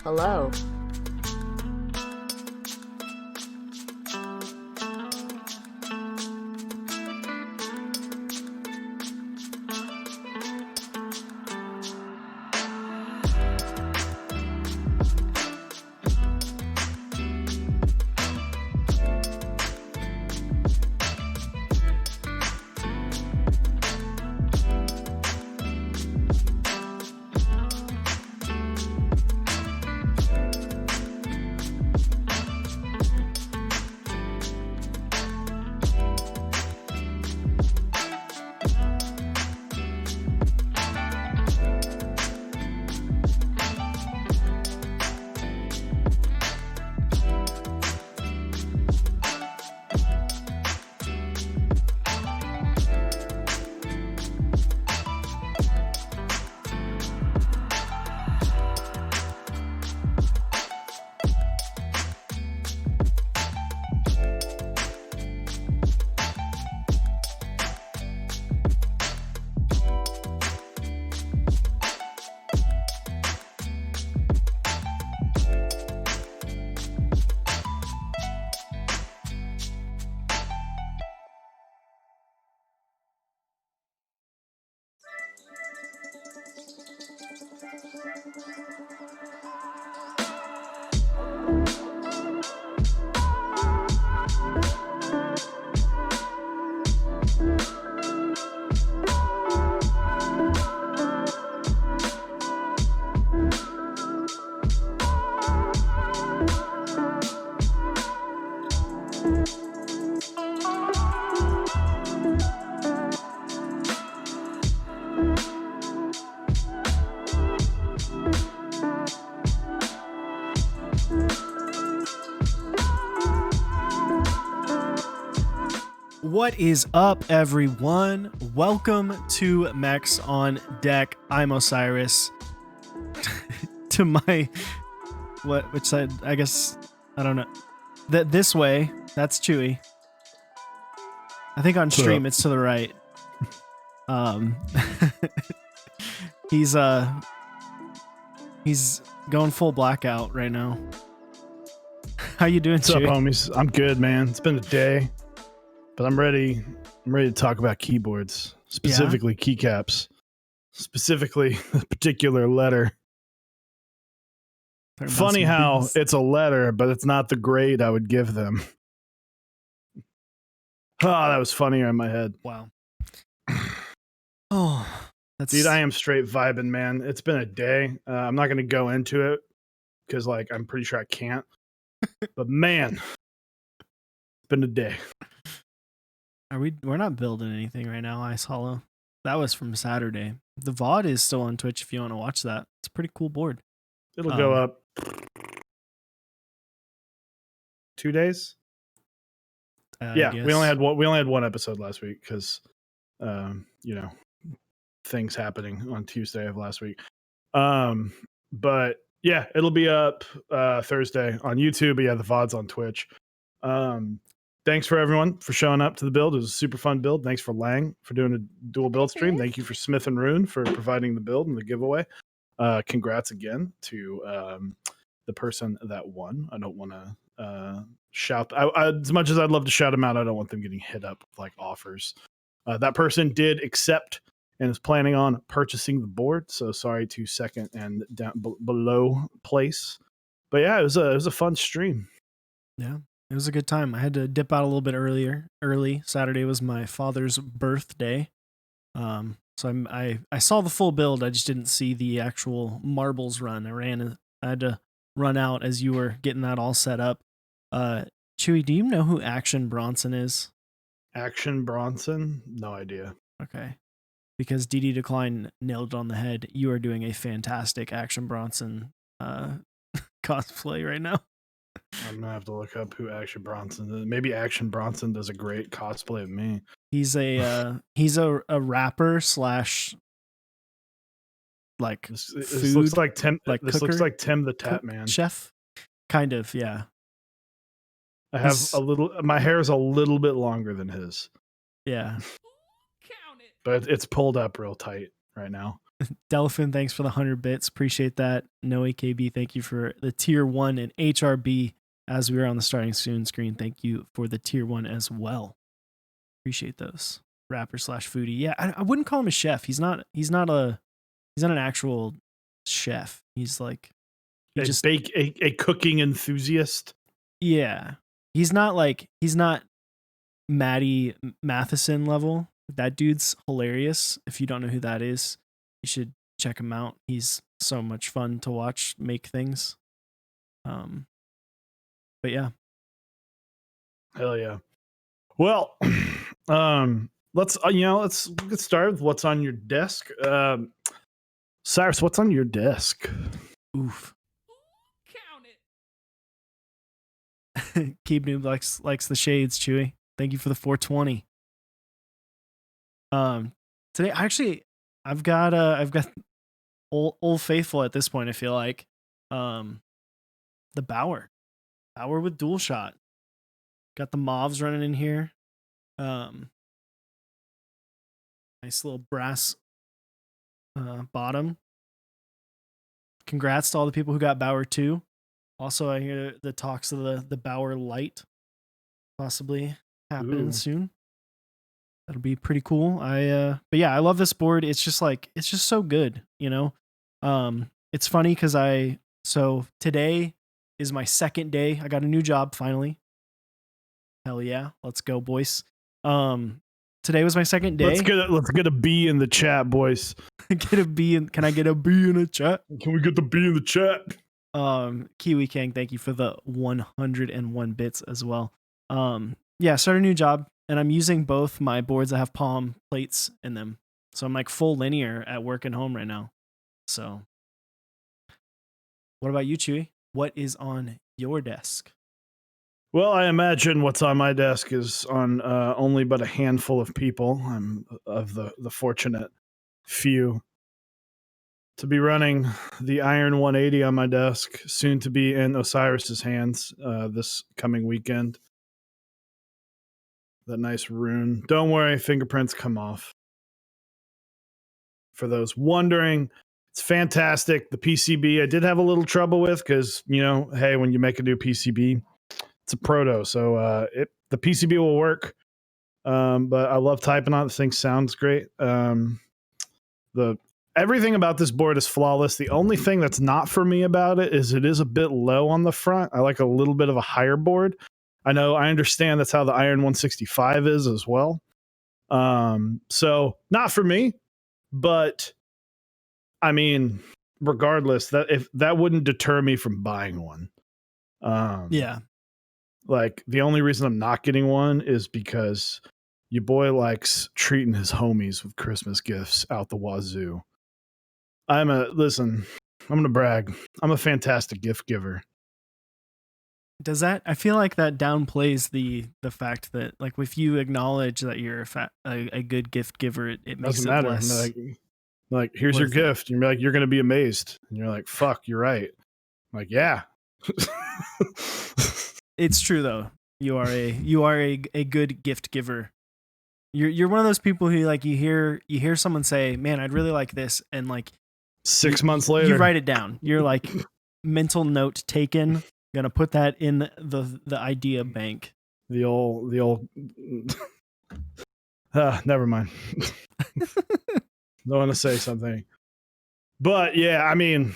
Hello. What is up, everyone? Welcome to Mechs on Deck. I'm Osiris. To my which side? I guess I don't know. This way. That's Chewy. I think on stream it's to the right. He's going full blackout right now. How you doing, What's up, Chewy? homies? I'm good, man. It's been a day, but I'm ready. I'm ready to talk about keyboards, specifically keycaps, specifically a particular letter. Funny how it's a letter, but it's not the grade I would give them. Oh, that was funnier in my head. Wow. Oh, that's... Dude, I am straight vibing, man. It's been a day. I'm not going to go into it because, like, I'm pretty sure I can't. But man, it's been a day. We're not building anything right now, Ice Hollow. That was from Saturday. The VOD is still on Twitch if you want to watch that. It's a pretty cool board. It'll go up 2 days. Yeah, we only had one episode last week because, things happening on Tuesday of last week. But yeah, it'll be up Thursday on YouTube. But yeah, the VOD's on Twitch. Thanks for everyone for showing up to the build. It was a super fun build. Thanks for Lang for doing a dual build stream. Thank you for Smith and Rune for providing the build and the giveaway. Congrats again to the person that won. I don't want to shout. As much as I'd love to shout them out, I don't want them getting hit up with like offers. That person did accept and is planning on purchasing the board. So sorry to second and down below place. But yeah, it was a fun stream. Yeah. It was a good time. I had to dip out a little bit early. Saturday was my father's birthday. So I saw the full build. I just didn't see the actual marbles run. I had to run out as you were getting that all set up. Chewy, do you know who Action Bronson is? Action Bronson? No idea. Okay. Because DD Decline nailed it on the head. You are doing a fantastic Action Bronson cosplay right now. I'm gonna have to look up who Action Bronson is. Maybe Action Bronson does a great cosplay of me. He's a rapper slash like this food. Looks like Tim. Like this cooker, looks like Tim the Tap Man. Chef, kind of, yeah. I have a little. My hair is a little bit longer than his. Yeah, but it's pulled up real tight right now. Delphin, thanks for the 100 bits. Appreciate that. No AKB, thank you for the tier 1. And HRB, as we were on the starting soon screen, thank you for the tier 1 as well. Appreciate those. Rapper slash foodie. Yeah, I wouldn't call him a chef. He's not an actual chef. He's like he just A cooking enthusiast. yeah. He's not Maddie Matheson level. That dude's hilarious. If you don't know who that is, you should check him out. He's so much fun to watch make things. But yeah. Hell yeah. Well, let's get started with what's on your desk. Cyrus, what's on your desk? Oof. Count it. Keep Noob likes the shades, Chewy. Thank you for the 420. Today I've got old faithful at this point. I feel like the Bauer with dual shot. Got the mauves running in here. Nice little brass bottom. Congrats to all the people who got Bauer 2. Also, I hear the talks of the Bauer Light possibly happening soon. That'll be pretty cool. But yeah, I love this board. It's just so good, you know. It's funny because so today is my second day. I got a new job finally. Hell yeah, let's go, boys. Today was my second day. Let's get a B in the chat, boys. Get a B in. Can I get a B in the chat? Can we get the B in the chat? Kiwi King, thank you for the 101 bits as well. Yeah, start a new job, and I'm using both my boards that have palm plates in them. So I'm like full linear at work and home right now. So what about you, Chewy? What is on your desk? Well, I imagine what's on my desk is on only but a handful of people. I'm of the fortunate few to be running the Iron 180 on my desk, soon to be in Osiris's hands this coming weekend. That nice rune. Don't worry, fingerprints come off. For those wondering, it's fantastic. The PCB I did have a little trouble with because, hey, when you make a new PCB, it's a proto, so the PCB will work. But I love typing on it. The thing sounds great. Everything about this board is flawless. The only thing that's not for me about it is a bit low on the front. I like a little bit of a higher board. I understand that's how the Iron 165 is as well. So not for me, but I mean, regardless, that wouldn't deter me from buying one. Yeah. Like the only reason I'm not getting one is because your boy likes treating his homies with Christmas gifts out the wazoo. I'm gonna brag. I'm a fantastic gift giver. Does that? I feel like that downplays the fact that like if you acknowledge that you're a good gift giver, it makes Doesn't it matter. less. Like here's your gift. And you're like, you're gonna be amazed. And you're like, fuck, you're right. I'm like, yeah. It's true though. You are a good gift giver. You're one of those people who like you hear someone say, "Man, I'd really like this," and like 6 months later, you write it down. You're like, mental note taken. Gonna put that in the idea bank. The old. Never mind. Don't want to say something, but yeah, I mean,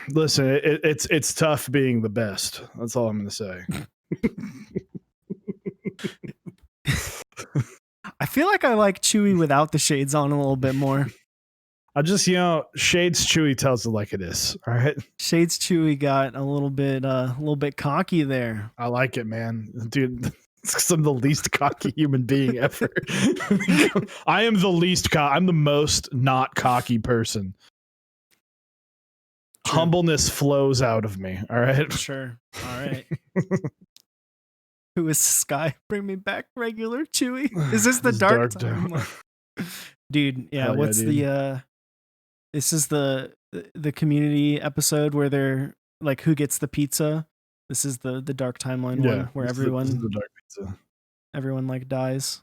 listen, it's tough being the best. That's all I'm gonna say. I feel like I like Chewy without the shades on a little bit more. I just, Shades Chewy tells it like it is. All right. Shades Chewy got a little bit cocky there. I like it, man. Dude, I'm the least cocky human being ever. I am the least I'm the most not cocky person. True. Humbleness flows out of me. All right. Sure. All right. Who is Sky? Bring me back regular Chewy. Is this the dark time? Dude, yeah. Hell what's dude. This is the community episode where they're like, who gets the pizza? This is the dark timeline one where this is the dark pizza. Everyone like dies.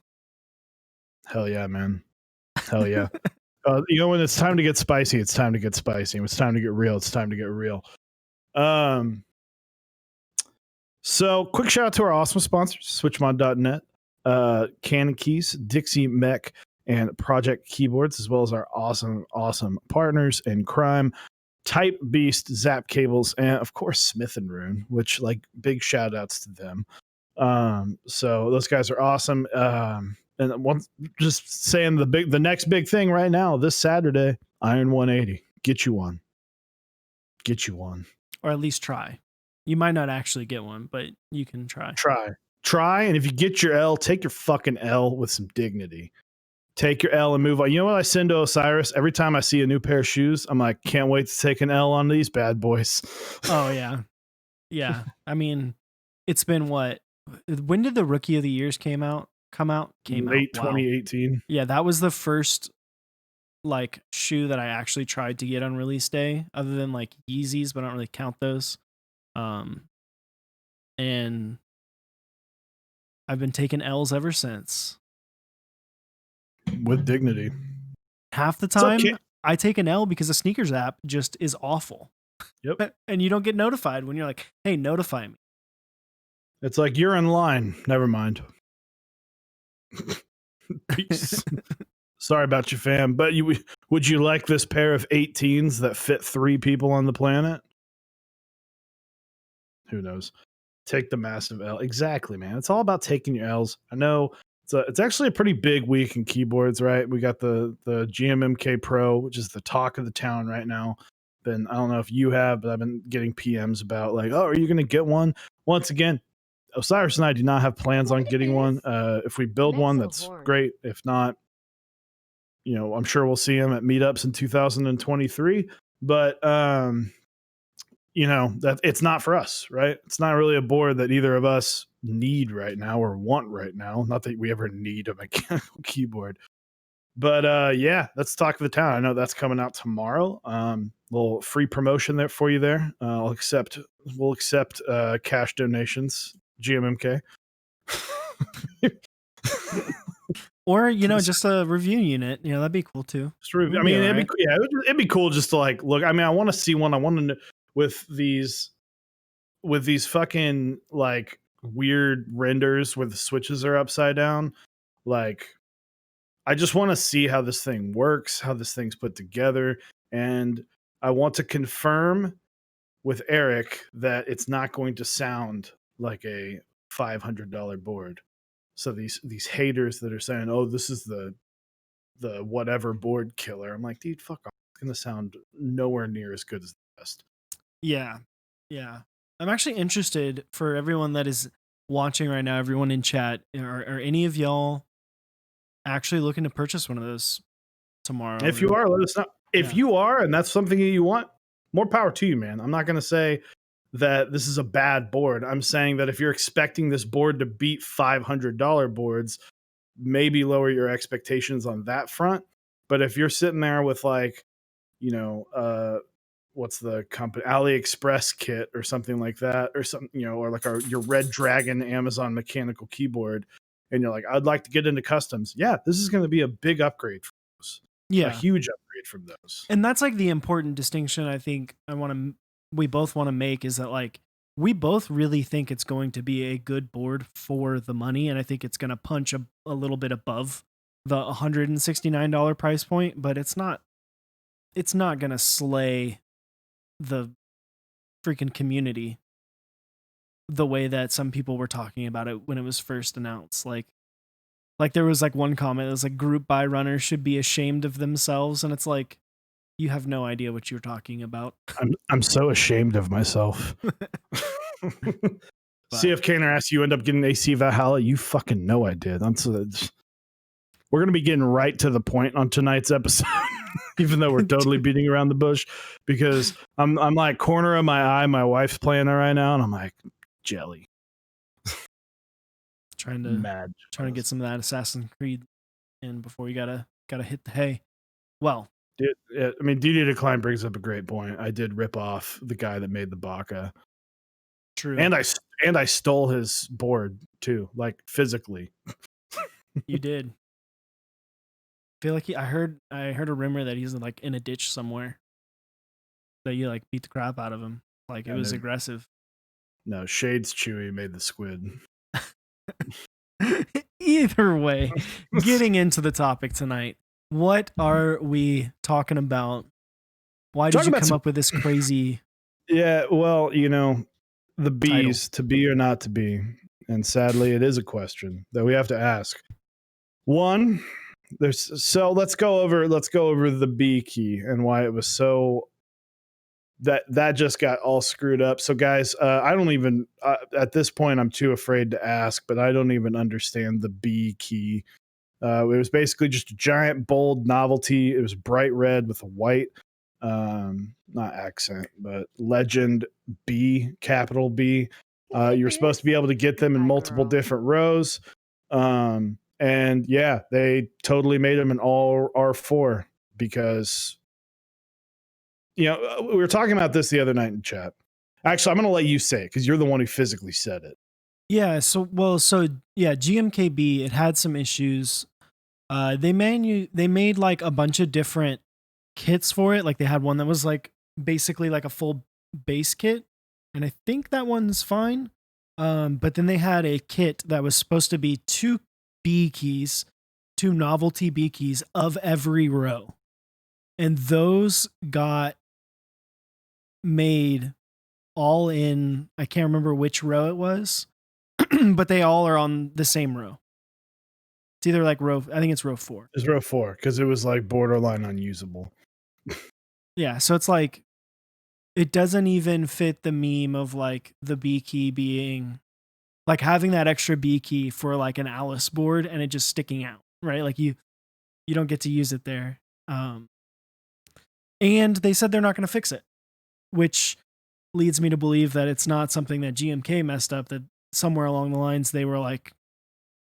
Hell yeah, man. Hell yeah. When it's time to get spicy, it's time to get spicy. When it's time to get real, it's time to get real. Um, so quick shout out to our awesome sponsors, switchmon.net, Canon Keys, Dixie Mech, and Project Keyboards, as well as our awesome partners in crime, Type Beast, Zap Cables, and of course Smith and Rune, which like big shout outs to them. So those guys are awesome. And just saying the next big thing right now, this Saturday, Iron 180. Get you one. Get you one. Or at least try. You might not actually get one, but you can try. Try, and if you get your L, take your fucking L with some dignity. Take your L and move on. You know what I send to Osiris? Every time I see a new pair of shoes, I'm like, can't wait to take an L on these bad boys. Oh yeah. Yeah. I mean, it's been what? When did the Rookie of the Years Came out. Late Wow. 2018. Yeah, that was the first like shoe that I actually tried to get on release day, other than like Yeezys, but I don't really count those. And I've been taking L's ever since. With dignity. Half the time I take an L because the sneakers app just is awful. Yep. And you don't get notified when you're like, hey, notify me. It's like you're in line. Never mind. Peace. Sorry about you, fam. But would you like this pair of 18s that fit 3 people on the planet? Who knows? Take the massive L. Exactly, man. It's all about taking your L's. I know it's actually a pretty big week in keyboards, right? We got the GMMK Pro, which is the talk of the town right now. I don't know if you have, but I've been getting PMs about like, oh, are you going to get one? Once again, Osiris and I do not have plans on getting one. If we build one, that's great. If not, I'm sure we'll see him at meetups in 2023. But that it's not for us, right? It's not really a board that either of us need right now or want right now. Not that we ever need a mechanical keyboard. But yeah, let's talk to the town. I know that's coming out tomorrow. Little free promotion there for you there. We'll accept cash donations. GMMK. Or just a review unit. That'd be cool too. I mean, it'd be cool just to like look. I mean, I want to see one. I want to know with these fucking like weird renders where the switches are upside down. Like, I just want to see how this thing works, how this thing's put together, and I want to confirm with Eric that it's not going to sound like a $500 board. So these haters that are saying, "Oh, this is the whatever board killer," I'm like, dude, fuck off. It's gonna sound nowhere near as good as the best. Yeah, yeah. I'm actually interested for everyone that is watching right now, everyone in chat, are any of y'all actually looking to purchase one of those tomorrow? If you are, let us know. If you are, and that's something that you want, more power to you, man. I'm not going to say that this is a bad board. I'm saying that if you're expecting this board to beat $500 boards, maybe lower your expectations on that front. But if you're sitting there with like, what's the company, AliExpress kit or something like that, or something, or like your Red Dragon Amazon mechanical keyboard, and you're like, I'd like to get into customs. Yeah, this is going to be a big upgrade for those. Yeah, a huge upgrade from those. And that's like the important distinction I think we both want to make, is that like we both really think it's going to be a good board for the money, and I think it's going to punch a little bit above the $169 price point, but it's not going to slay the freaking community the way that some people were talking about it when it was first announced. Like there was like one comment that was like, group buy runners should be ashamed of themselves, and it's like, you have no idea what you're talking about. I'm so ashamed of myself. CF Kaner asks, you end up getting AC Valhalla? You fucking know I did. We're gonna be getting right to the point on tonight's episode. Even though we're totally beating around the bush, because I'm like, corner of my eye, my wife's playing it right now, and I'm like, jelly. Trying to get some of that Assassin's Creed in before you gotta hit the hay. Well, I mean, DD Decline brings up a great point. I did rip off the guy that made the Baka. True. And I stole his board too, like physically. You did. feel like I heard a rumor that he's like in a ditch somewhere that you like beat the crap out of him. Like it Yeah, was no, aggressive. no, Shades Chewy made the squid. Either way, getting into the topic tonight, what are we talking about? Why did Talk you about come some. up with this crazy Yeah, well, the title? bees, to be or not to be, and sadly, it is a question that we have to ask. One, let's go over the bee key and why it was so that just got all screwed up. So, guys, I don't even at this point I'm too afraid to ask, but I don't even understand the bee key. It was basically just a giant, bold novelty. It was bright red with a white, not accent, but legend B, capital B. You're supposed to be able to get them in multiple different rows. And yeah, they totally made them an all R4 because, we were talking about this the other night in chat. Actually, I'm going to let you say it because you're the one who physically said it. Yeah. So yeah, GMKB it had some issues. They made like a bunch of different kits for it. Like they had one that was like basically like a full base kit, and I think that one's fine. But then they had a kit that was supposed to be two B keys, two novelty B keys of every row, and those got made all in. I can't remember which row it was, but they all are on the same row. It's either like row. I think it's row 4. It's row 4 because it was like borderline unusable. Yeah, so it's like it doesn't even fit the meme of like the B key being like having that extra B key for like an Alice board and it just sticking out, right? Like you don't get to use it there. And they said they're not going to fix it, which leads me to believe that it's not something that GMK messed up. That somewhere along the lines they were like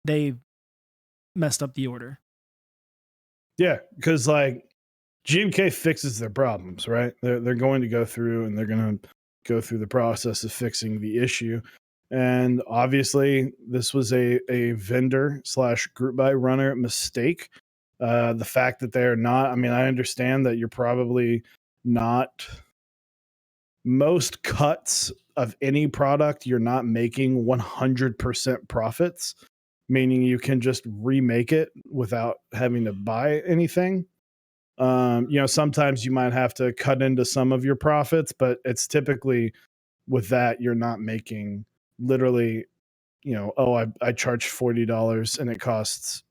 they messed up the order. Yeah, because like GMK fixes their problems, right? They're going to go through and they're going to go through the process of fixing the issue. And obviously, this was a vendor slash group buy runner mistake. The fact that they're not, I mean, I understand that you're probably not most cuts of any product, you're not making 100% profits, meaning you can just remake it without having to buy anything. Sometimes you might have to cut into some of your profits, but it's typically with that, you're not making literally, I charged $40 and it costs,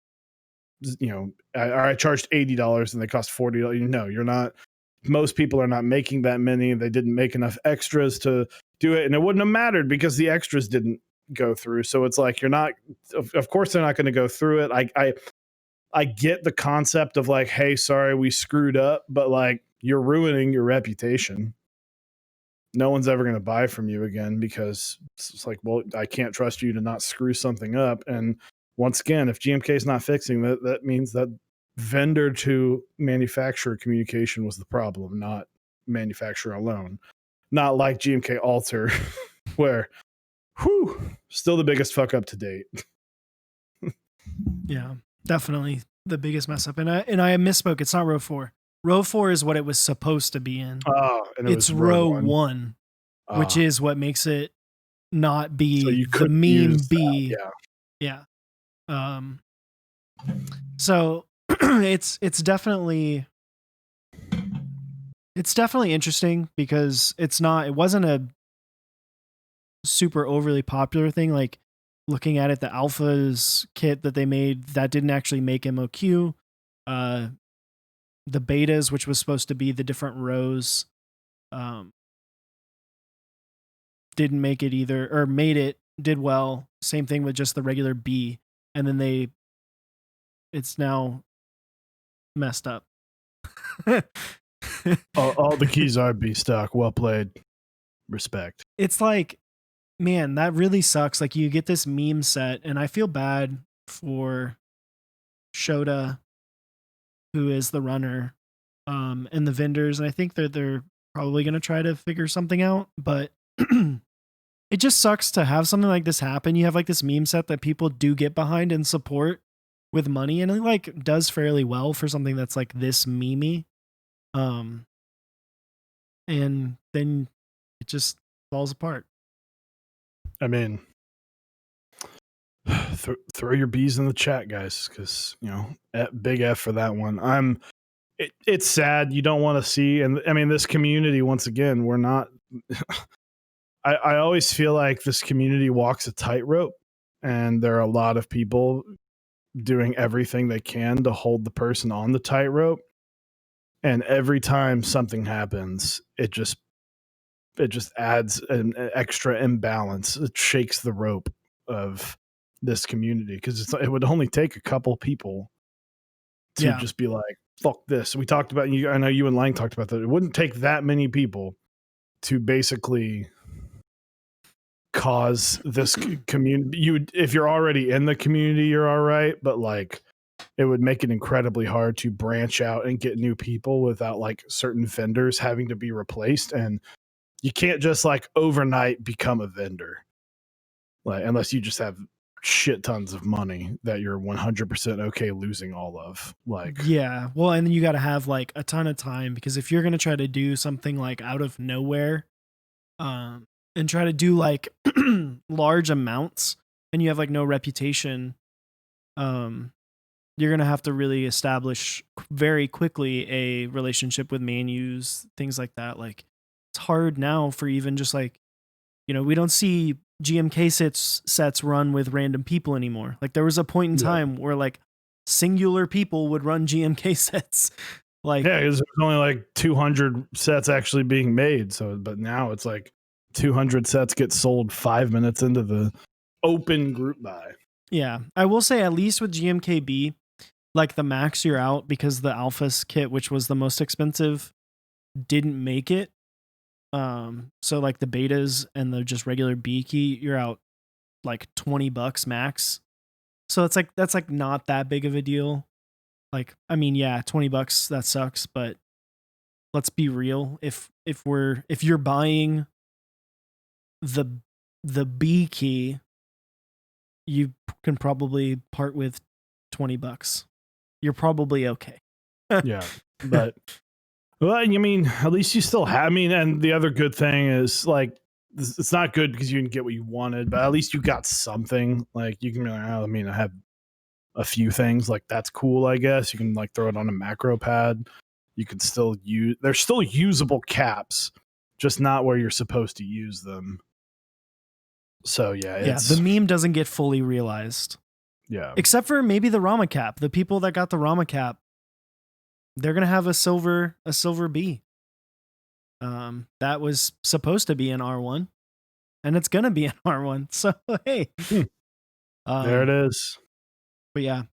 I charged $80 and they cost $40. No, you're not. Most people are not making that many. They didn't make enough extras to do it. And it wouldn't have mattered because the extras didn't go through. So it's like, you're not, of course, they're not going to go through it. I get the concept of like, hey, sorry, we screwed up, but like you're ruining your reputation. No one's ever going to buy from you again because it's like, well, I can't trust you to not screw something up. And once again, if GMK is not fixing that, that means that vendor to manufacturer communication was the problem, not manufacturer alone. Not like GMK Alter, where, still the biggest fuck up to date. Yeah, definitely the biggest mess up. And I misspoke. It's not row 4. Row 4 is what it was supposed to be in. Oh, and it It's was row row one. 1, which is what makes it not So be you the couldn't meme use that. B. Yeah. Yeah. So it's definitely interesting because it wasn't a super overly popular thing. Like looking at it, the alphas kit that they made that didn't actually make MOQ. The betas, which was supposed to be the different rows, didn't make it either, or made it, did well. Same thing with just the regular B, and then it's now messed up. All the keys are B stock. Well played. Respect. It's like, man, that really sucks. Like you get this meme set, and I feel bad for Shota, who is the runner, and the vendors, and I think that they're probably gonna try to figure something out, but it just sucks to have something like this happen. You have like this meme set that people do get behind and support, with money, and it like does fairly well for something that's like this memey. Um, and then it just falls apart. I mean, throw your bees in the chat, guys, because big F for that one. It's sad. You don't want to see, and I mean, this community once again, we're not. I always feel like this community walks a tightrope, and there are a lot of people doing everything they can to hold the person on the tightrope. And every time something happens, it just adds an extra imbalance. It shakes the rope of this community because it would only take a couple people to Yeah. just be like, fuck this. We talked about you. I know you and Lang talked about that. It wouldn't take that many people to basically cause this community. If you're already in the community, you're all right. But like, it would make it incredibly hard to branch out and get new people without like certain vendors having to be replaced. And you can't just like overnight become a vendor, like unless you just have shit tons of money that you're 100% okay losing all of. Like, Yeah. Well, and then you got to have like a ton of time, because if you're going to try to do something like out of nowhere, and try to do like large amounts, and you have like no reputation, um, you're going to have to really establish very quickly a relationship with menus, things like that. Like, it's hard now for even just like, we don't see GMK sets run with random people anymore. Like, there was a point in yeah, time where like singular people would run GMK sets. Like, yeah, because there's only like 200 sets actually being made. So, but now it's like 200 sets get sold 5 minutes into the open group buy. yeah, I will say at least with GMKB, like the max you're out because the Alphas kit, which was the most expensive, didn't make it. So like the betas and the just regular B key, you're out like $20 max. So it's like that's like not that big of a deal. Like, I mean, yeah, $20 that sucks, but let's be real. If you're buying the the B key, you can probably part with $20. You're probably okay. Yeah, but well, I mean, at least you still have. I mean, and the other good thing is like it's not good because you didn't get what you wanted, but at least you got something. Like you can be like, oh, I mean, I have a few things like that's cool. I guess you can like throw it on a macro pad. You can still use. They're still usable caps, just not where you're supposed to use them. So yeah, Yeah, the meme doesn't get fully realized. Yeah, Except for maybe the Rama cap. The people that got the Rama cap, they're gonna have a silver B. That was supposed to be an R1, and it's gonna be an R1. So hey, there it is. But yeah,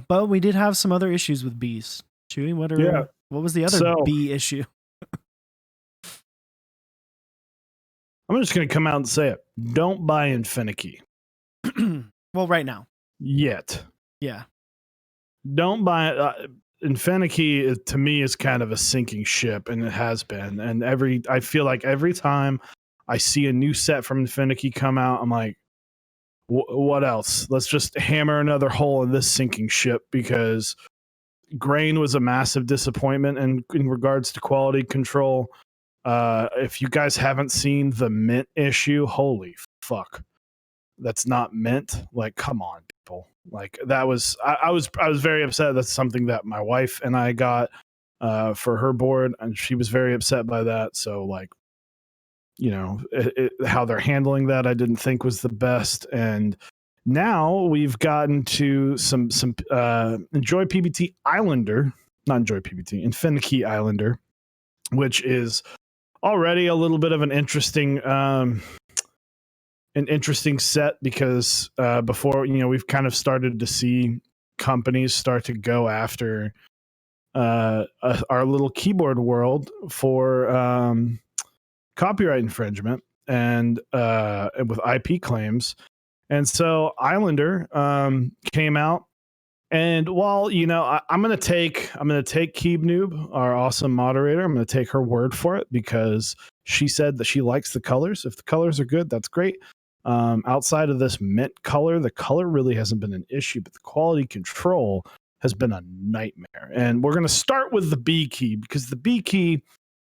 but we did have some other issues with bees. Chewy, what was the other bee issue? I'm just gonna come out and say it. Don't buy Infinity. Well, right now. Yet. Yeah. Don't buy it. Infinity to me is kind of a sinking ship, and it has been. And I feel like every time I see a new set from Infinity come out, I'm like, what else? Let's just hammer another hole in this sinking ship, because Grain was a massive disappointment in regards to quality control. If you guys haven't seen the Mint issue, holy fuck, that's not Mint. Like, come on, people. Like that was I was very upset. That's something that my wife and I got for her board, and she was very upset by that. So like, how they're handling that, I didn't think was the best. And now we've gotten to some Enjoy PBT Islander, not Enjoy PBT, Infinity Islander, which is already a little bit of an interesting set, because before, we've kind of started to see companies start to go after our little keyboard world for copyright infringement and with IP claims. And so Islander came out, and while I'm gonna take Keeb Noob, our awesome moderator, I'm gonna take her word for it, because she said that she likes the colors. If the colors are good, that's great. Outside of this mint color, the color really hasn't been an issue, but the quality control has been a nightmare. And we're going to start with the B key, because the B key,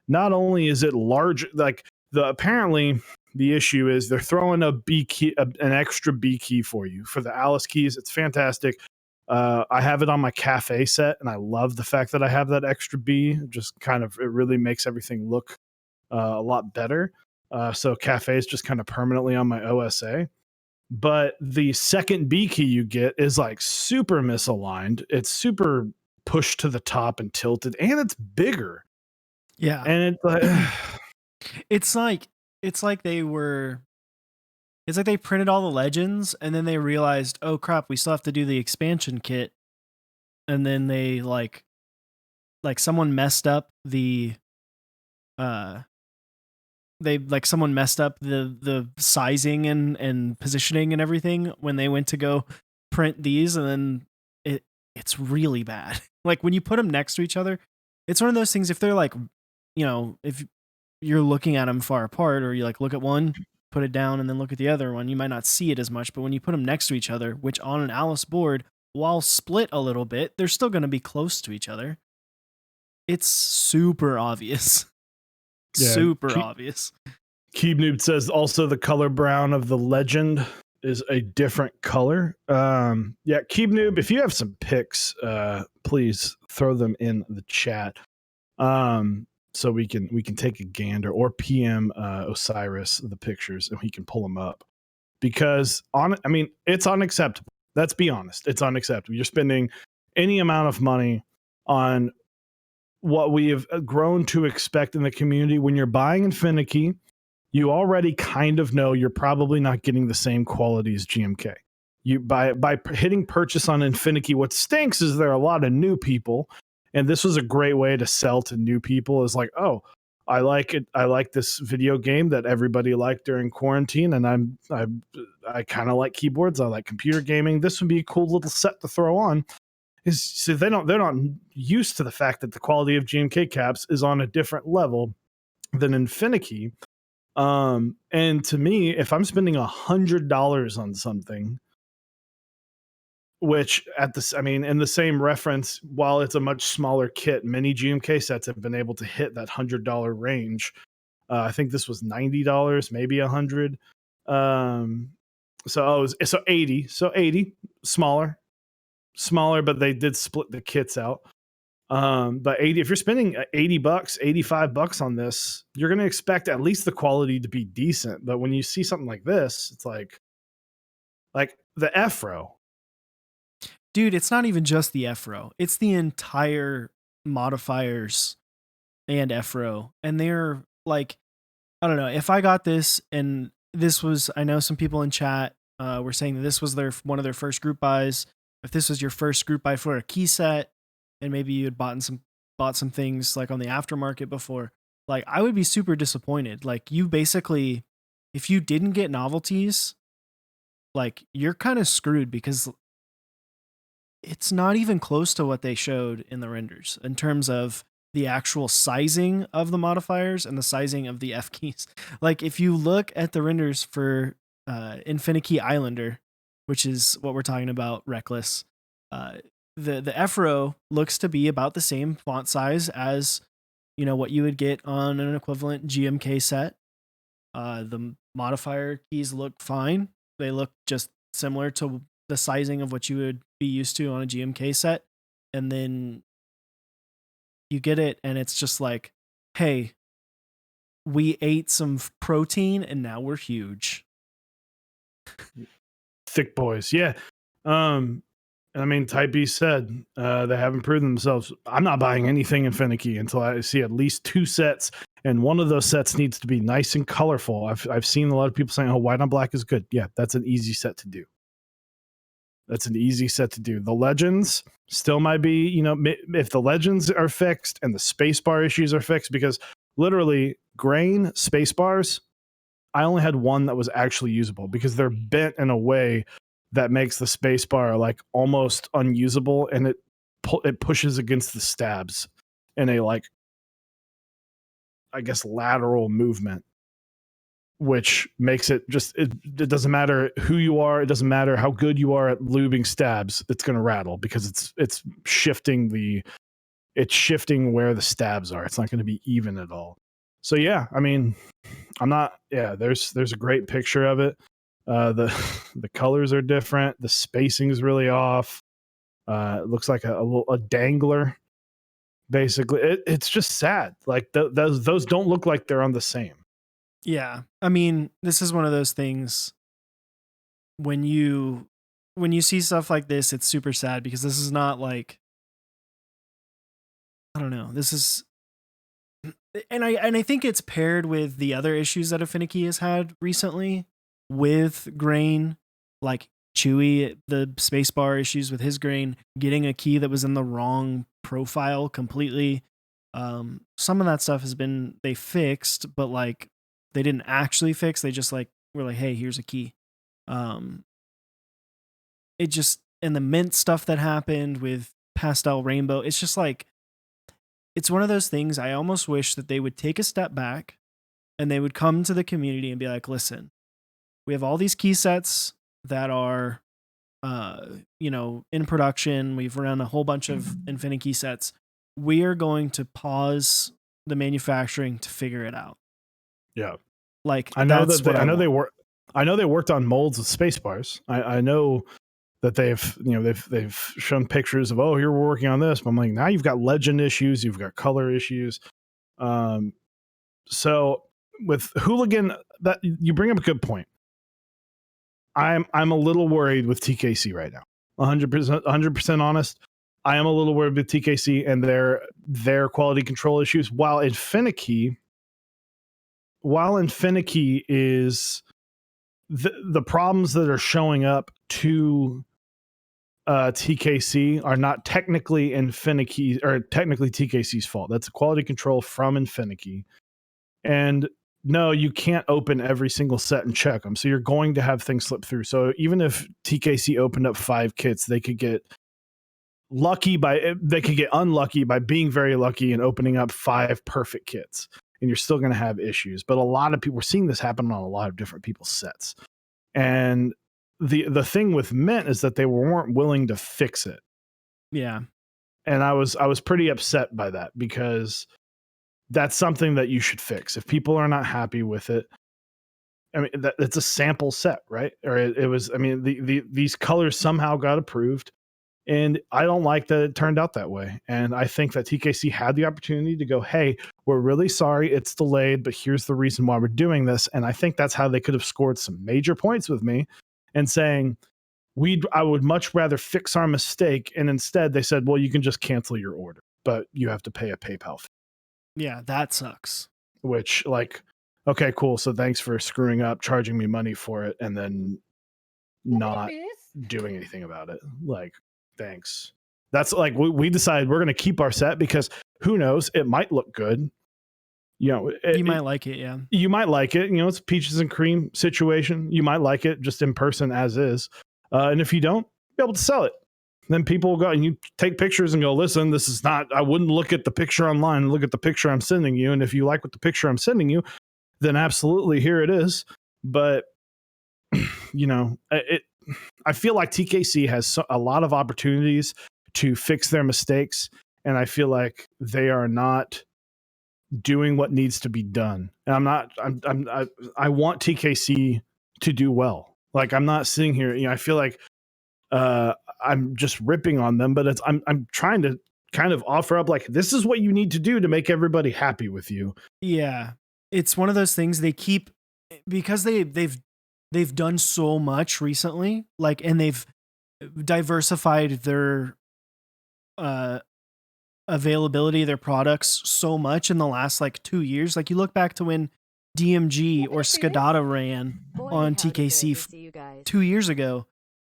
not only is it large, like apparently the issue is they're throwing a B key, an extra B key for you for the Alice keys. It's fantastic. I have it on my cafe set, and I love the fact that I have that extra B. It really makes everything look a lot better. So cafe is just kind of permanently on my OSA. But the second B key you get is like super misaligned. It's super pushed to the top and tilted, and it's bigger. Yeah. And it's like, It's like it's like they were it's like they printed all the legends and then they realized, "Oh crap, we still have to do the expansion kit." And then they someone messed up the uh someone messed up the sizing and positioning and everything when they went to go print these, and then it's really bad. Like when you put them next to each other, it's one of those things. If they're like, if you're looking at them far apart, or you like look at one, put it down, and then look at the other one, you might not see it as much. But when you put them next to each other, which on an Alice board, while split a little bit, they're still going to be close to each other. It's super obvious. yeah, Super obvious. Keeb Noob says also the color brown of the legend is a different color. Yeah, Keeb Noob, if you have some pics, please throw them in the chat. So we can take a gander, or PM Osiris the pictures, and he can pull them up. Because it's unacceptable. Let's be honest, it's unacceptable. You're spending any amount of money on what we have grown to expect in the community. When you're buying Infinity, you already kind of know you're probably not getting the same quality as GMK. You by hitting purchase on Infinity, what stinks is there are a lot of new people, and this was a great way to sell to new people. Is like, oh, I like it. I like this video game that everybody liked during quarantine, and I kind of like keyboards. I like computer gaming. This would be a cool little set to throw on. So they're not used to the fact that the quality of GMK caps is on a different level than Infinity. And to me, if I'm spending $100 on something, which in the same reference, while it's a much smaller kit, many GMK sets have been able to hit that $100 range. I think this was $90, maybe $100. So 80, so 80, smaller, but they did split the kits out. But 80, if you're spending $80, $85 on this, you're going to expect at least the quality to be decent. But when you see something like this, it's like the F-Row. Dude, it's not even just the F-Row. It's the entire modifiers and F-Row. And they're like, I don't know, if I got this and this was, I know some people in chat were saying that this was one of their first group buys. If this was your first group buy for a key set, and maybe you had bought some things like on the aftermarket before, like I would be super disappointed. Like you basically, if you didn't get novelties, like you're kind of screwed, because it's not even close to what they showed in the renders in terms of the actual sizing of the modifiers and the sizing of the F keys. Like if you look at the renders for Infinity Islander, which is what we're talking about, Reckless, the F row looks to be about the same font size as what you would get on an equivalent GMK set. The modifier keys look fine. They look just similar to the sizing of what you would be used to on a GMK set. And then you get it, and it's just like, hey, we ate some protein and now we're huge. Thick boys. Yeah. Type B said they haven't proven themselves. I'm not buying anything Infinity until I see at least 2 sets, and one of those sets needs to be nice and colorful. I've seen a lot of people saying, "Oh, white on black is good." Yeah, that's an easy set to do. The legends still might be, if the legends are fixed and the spacebar issues are fixed, because literally grain space-bars, I only had one that was actually usable because they're bent in a way that makes the spacebar like almost unusable, and it pushes against the stabs in a, like, I guess, lateral movement. which makes it just it doesn't matter who you are, it doesn't matter how good you are at lubing stabs, it's going to rattle because it's shifting where the stabs are. It's not going to be even at all. So yeah, I mean, I'm not. Yeah, there's a great picture of it. The the colors are different. The spacing is really off. It looks like a dangler. Basically, it's just sad. Like those don't look like they're on the same. Yeah. I mean, this is one of those things when you see stuff like this, it's super sad because this is not like, I don't know. This is and I think it's paired with the other issues that Affinity has had recently with grain, like Chewy, the spacebar issues with his grain, getting a key that was in the wrong profile completely. Some of that stuff has been they fixed, but like they didn't actually fix. They just like were like, hey, here's a key. Um, it just and the mint stuff that happened with Pastel Rainbow, it's just like it's one of those things I almost wish that they would take a step back and they would come to the community and be like, listen, we have all these key sets that are in production. We've run a whole bunch of Infinity key sets. We are going to pause the manufacturing to figure it out. Yeah. Like I know that's that what I know they worked on molds with space bars. I know that they've shown pictures of, oh, here we're working on this, but I'm like, now you've got legend issues, you've got color issues. So with Hooligan, that you bring up a good point. I'm a little worried with TKC right now. 100% honest. I am a little worried with TKC and their quality control issues. While Infinity is the problems that are showing up to TKC are not technically Infinity or technically TKC's fault. That's a quality control from Infinity. And no, you can't open every single set and check them. So you're going to have things slip through. So even if TKC opened up 5 kits, they could get unlucky by being very lucky and opening up 5 perfect kits. And you're still going to have issues. But a lot of people, we're seeing this happen on a lot of different people's sets. And the thing with Mint is that they weren't willing to fix it. Yeah. And I was pretty upset by that because that's something that you should fix. If people are not happy with it, I mean, it's a sample set, right? Or it was, I mean, these colors somehow got approved. And I don't like that it turned out that way. And I think that TKC had the opportunity to go, hey, we're really sorry it's delayed, but here's the reason why we're doing this. And I think that's how they could have scored some major points with me and saying, I would much rather fix our mistake. And instead they said, well, you can just cancel your order, but you have to pay a PayPal fee. Yeah, that sucks. Which, like, okay, cool. So thanks for screwing up, charging me money for it, and then not doing anything about it. Like, thanks. That's like we decided we're going to keep our set because who knows, it might look good. You know, You might like it, yeah. You might like it. You know, it's a peaches and cream situation. You might like it just in person as is. And if you don't, be able to sell it. Then people will go and you take pictures and go, listen, this is not, I wouldn't look at the picture online, look at the picture I'm sending you. And if you like what the picture I'm sending you, then absolutely here it is. But, you know, I feel like TKC has a lot of opportunities to fix their mistakes. And I feel like they are not doing what needs to be done. And I want TKC to do well. Like, I'm not sitting here, you know, I feel like, I'm just ripping on them, but I'm trying to kind of offer up like, this is what you need to do to make everybody happy with you. Yeah. It's one of those things they keep because they've done so much recently, like, and they've diversified their availability of their products so much in the last like 2 years. Like you look back to when DMG or Skadata ran on TKC 2 years ago,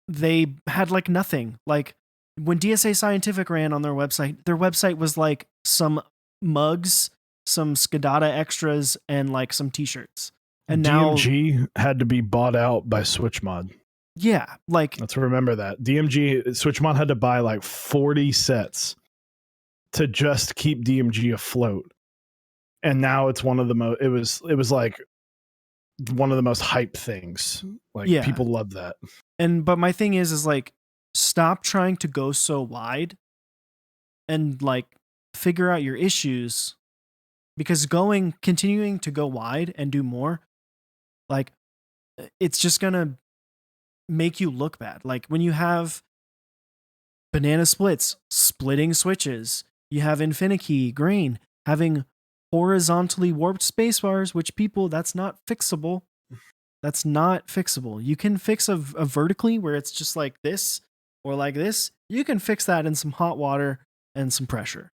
they had like nothing. Like when DSA Scientific ran on their website was like some mugs, some Skadata extras, and like some t-shirts. And DMG now had to be bought out by SwitchMod. Yeah, like let's remember that DMG SwitchMod had to buy like 40 sets to just keep DMG afloat. And now it's one of the most. It was like one of the most hype things. Like Yeah. people love that. But my thing is like, stop trying to go so wide and like figure out your issues, because continuing to go wide and do more, like it's just gonna make you look bad. Like when you have banana splits, splitting switches, you have Infinikey grain having horizontally warped spacebars, which that's not fixable. That's not fixable. You can fix a vertically where it's just like this or like this. You can fix that in some hot water and some pressure.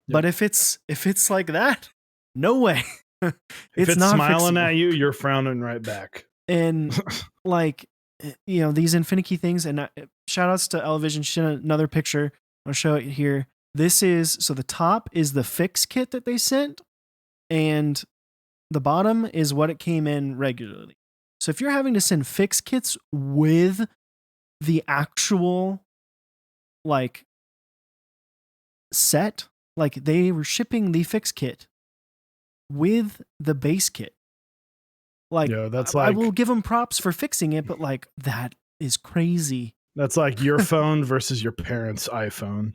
Yep. But if it's like that, no way. If it's not smiling fixable. at you, you're frowning right back. And like, these Infinity things, and shout outs to Elevision. She sent another picture. I'll show it here. This is, so the top is the fix kit that they sent, and the bottom is what it came in regularly. So if you're having to send fix kits with the actual like set, like they were shipping the fix kit with the base kit. Like, Yeah, that's I like will give them props for fixing it, but like that is crazy. that's like your phone versus your parents' iPhone.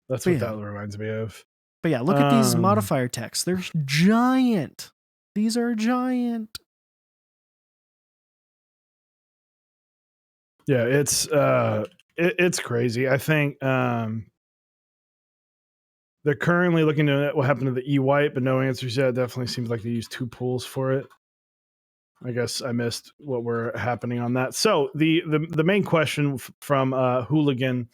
That's But what yeah, that reminds me of. look at these modifier techs. They're giant. These are giant. Yeah, it's crazy. I think they're currently looking at what happened to the E-White, but no answers yet. It definitely seems like they used 2 pools for it. I guess I missed what were happening on that. So the main question from Hooligan.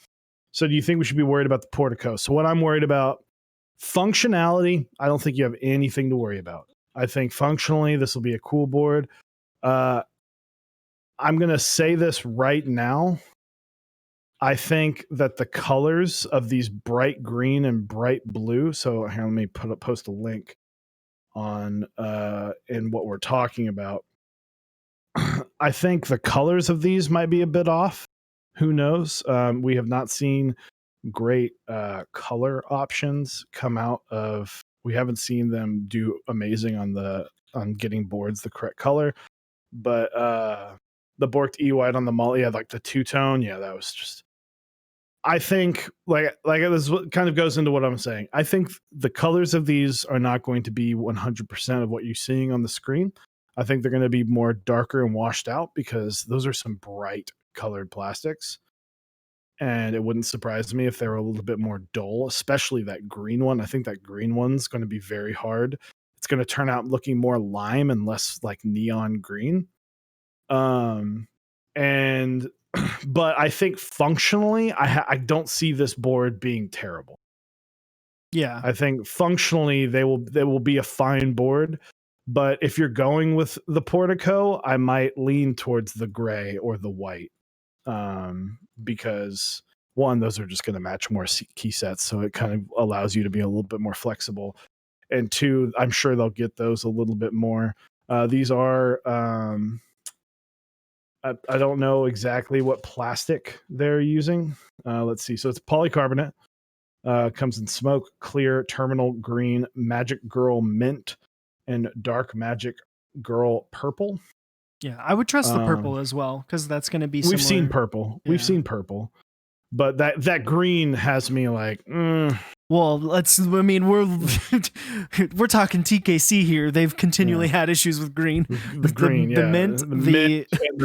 So do you think we should be worried about the Portico? So what I'm worried about, functionality, I don't think you have anything to worry about. I think functionally this will be a cool board. I'm going to say this right now. I think that the colors of these bright green and bright blue. So here, let me post a link on in what we're talking about. I think the colors of these might be a bit off. Who knows? We have not seen great color options come out of. We haven't seen them do amazing on getting boards the correct color. But the Borked E White on the Molly, yeah, like the 2-tone, yeah, that was just. I think like this kind of goes into what I'm saying. I think the colors of these are not going to be 100% of what you're seeing on the screen. I think they're going to be more darker and washed out because those are some bright colored plastics. And it wouldn't surprise me if they were a little bit more dull, especially that green one. I think that green one's going to be very hard. It's going to turn out looking more lime and less like neon green. And but I think functionally, I don't see this board being terrible. Yeah. I think functionally they will be a fine board. But if you're going with the Portico, I might lean towards the gray or the white, because one, those are just going to match more key sets, so it kind of allows you to be a little bit more flexible. And two, I'm sure they'll get those a little bit more. These are I don't know exactly what plastic they're using. Let's see. So it's polycarbonate. Comes in smoke, clear, terminal green, magic girl mint, and dark magic girl purple. Yeah, I would trust the Um, purple as well, because that's going to be we've seen similar. purple. Yeah. We've seen purple. But that green has me like, Well, we're we're talking TKC here. They've continually had issues with green. the green, The yeah. mint, The mint and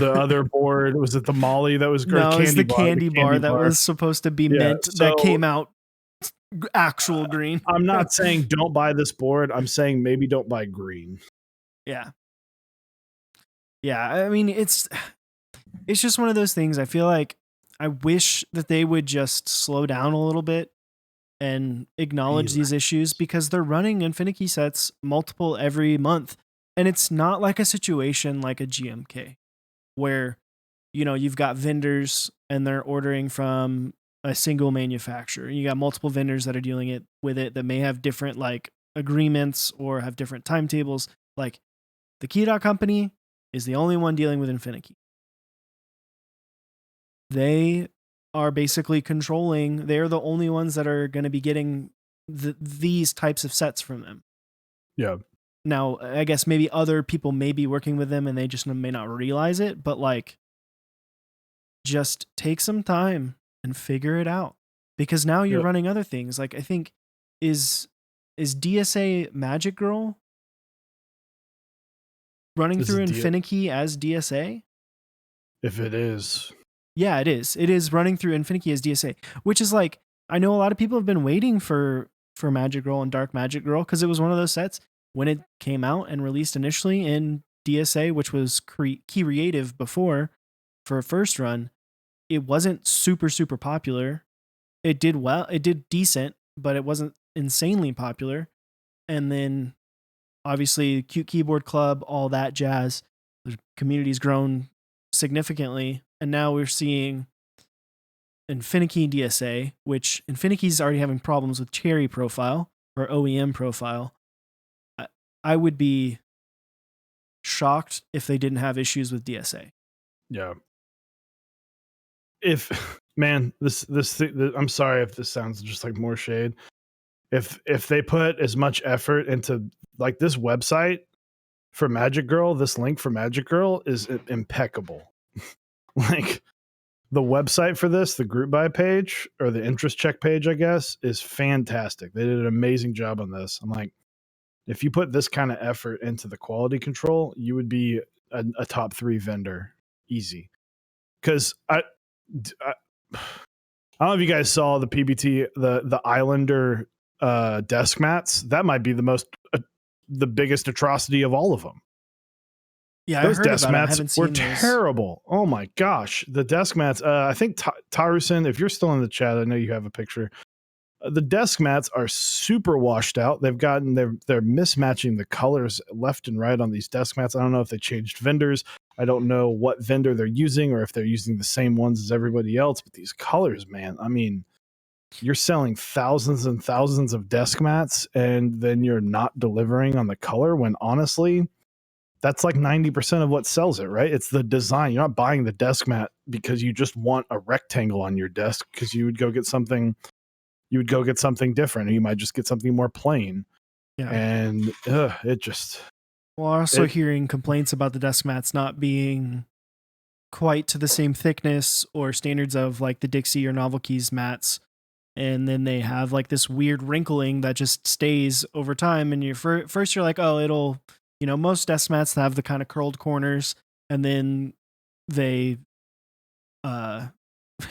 the other board, was it the Molly that was great? no, it's the bar, candy bar that was supposed to be mint that came out actual green. I'm not saying don't buy this board. I'm saying maybe don't buy green. Yeah. Yeah, I mean it's just one of those things. I feel like I wish that they would just slow down a little bit and acknowledge these issues, because they're running Infinity sets multiple every month. And it's not like a situation like a GMK where, you've got vendors and they're ordering from a single manufacturer. You got multiple vendors that are dealing with it that may have different like agreements or have different timetables. Like the Key Dot Company is the only one dealing with Infinity. They are basically controlling. They're the only ones that are going to be getting these types of sets from them. Yeah. Now, I guess maybe other people may be working with them and they just may not realize it, but like just take some time and figure it out because now you're Yep. running other things. Like I think is DSA Magic Girl running This is through Infinity as DSA? if it is. Yeah, it is. It is running through Infinity as DSA, which is like I know a lot of people have been waiting for Magic Girl and Dark Magic Girl because it was one of those sets when it came out and released initially in DSA, which was creative before for a first run. It wasn't super popular. It did well. It did decent, but it wasn't insanely popular. And then obviously Cute Keyboard Club, all that jazz. The community's grown significantly, and now we're seeing Infinity DSA, which Infinity's already having problems with Cherry profile or OEM profile. I would be shocked if they didn't have issues with DSA. Yeah. If man, I'm sorry if this sounds just like more shade. If they put as much effort into like this website for Magic Girl, this link for Magic Girl is impeccable. Like the website for this, the group buy page or the interest check page, I guess, is fantastic. They did an amazing job on this. I'm like, if you put this kind of effort into the quality control, you would be a top 3 vendor easy. Because I don't know if you guys saw the PBT, the Islander desk mats. That might be the biggest atrocity of all of them. Yeah, I Those heard desk about it. I mats haven't were seen those. terrible. Oh my gosh, the desk mats. I think Tarusen, if you're still in the chat, I know you have a picture. The desk mats are super washed out. They're mismatching the colors left and right on these desk mats. I don't know if they changed vendors. I don't know what vendor they're using or if they're using the same ones as everybody else. But these colors, man, I mean, you're selling thousands and thousands of desk mats and then you're not delivering on the color when honestly, that's like 90% of what sells it, right? It's the design. You're not buying the desk mat because you just want a rectangle on your desk because you would go get something different, or you might just get something more plain. Yeah. And it just. Well, also hearing complaints about the desk mats not being quite to the same thickness or standards of like the Dixie or Novel Keys mats. And then they have like this weird wrinkling that just stays over time. And first you're like, oh, it'll, most desk mats have the kind of curled corners, and then they, uh,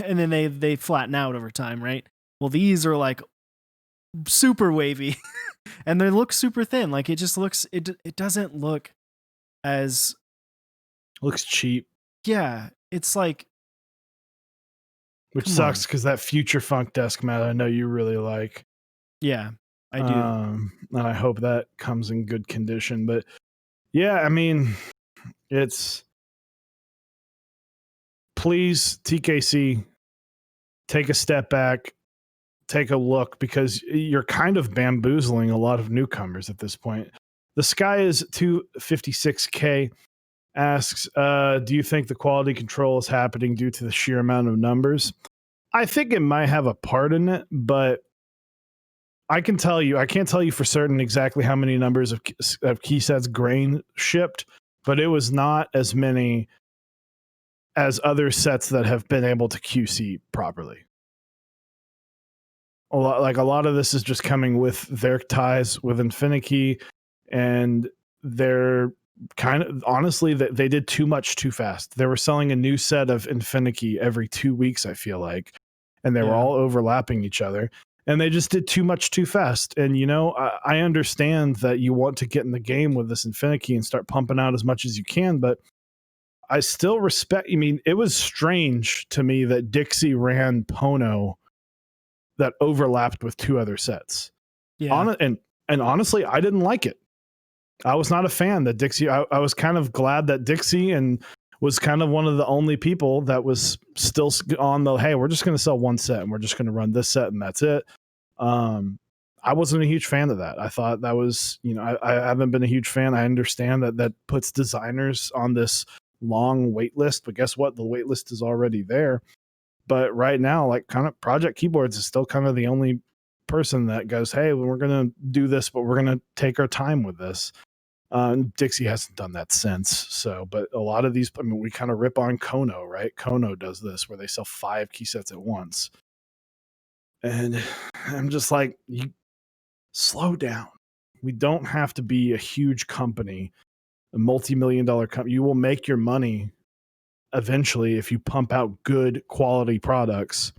and then they flatten out over time, right? Well, these are like super wavy, and they look super thin. Like it just looks, it doesn't look as looks cheap. Yeah, it's like, which sucks because that Future Funk desk mat I know you really like. Yeah, I do. And I hope that comes in good condition. But yeah, I mean, it's please TKC take a step back, take a look, because you're kind of bamboozling a lot of newcomers at this point. The Sky is 256K asks, do you think the quality control is happening due to the sheer amount of numbers? I think it might have a part in it, but I can't tell you for certain exactly how many numbers of key sets grain shipped, but it was not as many as other sets that have been able to QC properly. A lot of this is just coming with their ties with Infinity, and they're kind of honestly they did too much too fast. They were selling a new set of Infinity every 2 weeks, I feel like, and they were all overlapping each other, and they just did too much too fast. And I understand that you want to get in the game with this Infinity and start pumping out as much as you can, but I still respect. I mean, it was strange to me that Dixie ran Pono that overlapped with 2 other sets. Yeah. And honestly, I didn't like it. I was not a fan that Dixie. I was kind of glad that Dixie and was kind of one of the only people that was still on the, hey, we're just going to sell one set and we're just going to run this set and that's it. I wasn't a huge fan of that. I thought that was, I haven't been a huge fan. I understand that puts designers on this long wait list, but guess what? The wait list is already there. But right now, like kind of Project Keyboards is still kind of the only person that goes, hey, we're going to do this, but we're going to take our time with this. Dixie hasn't done that since. So, but a lot of these, I mean, we kind of rip on Kono, right? Kono does this where they sell 5 key sets at once. And I'm just like, you slow down. We don't have to be a huge company, a multi-million dollar company. You will make your money eventually if you pump out good quality products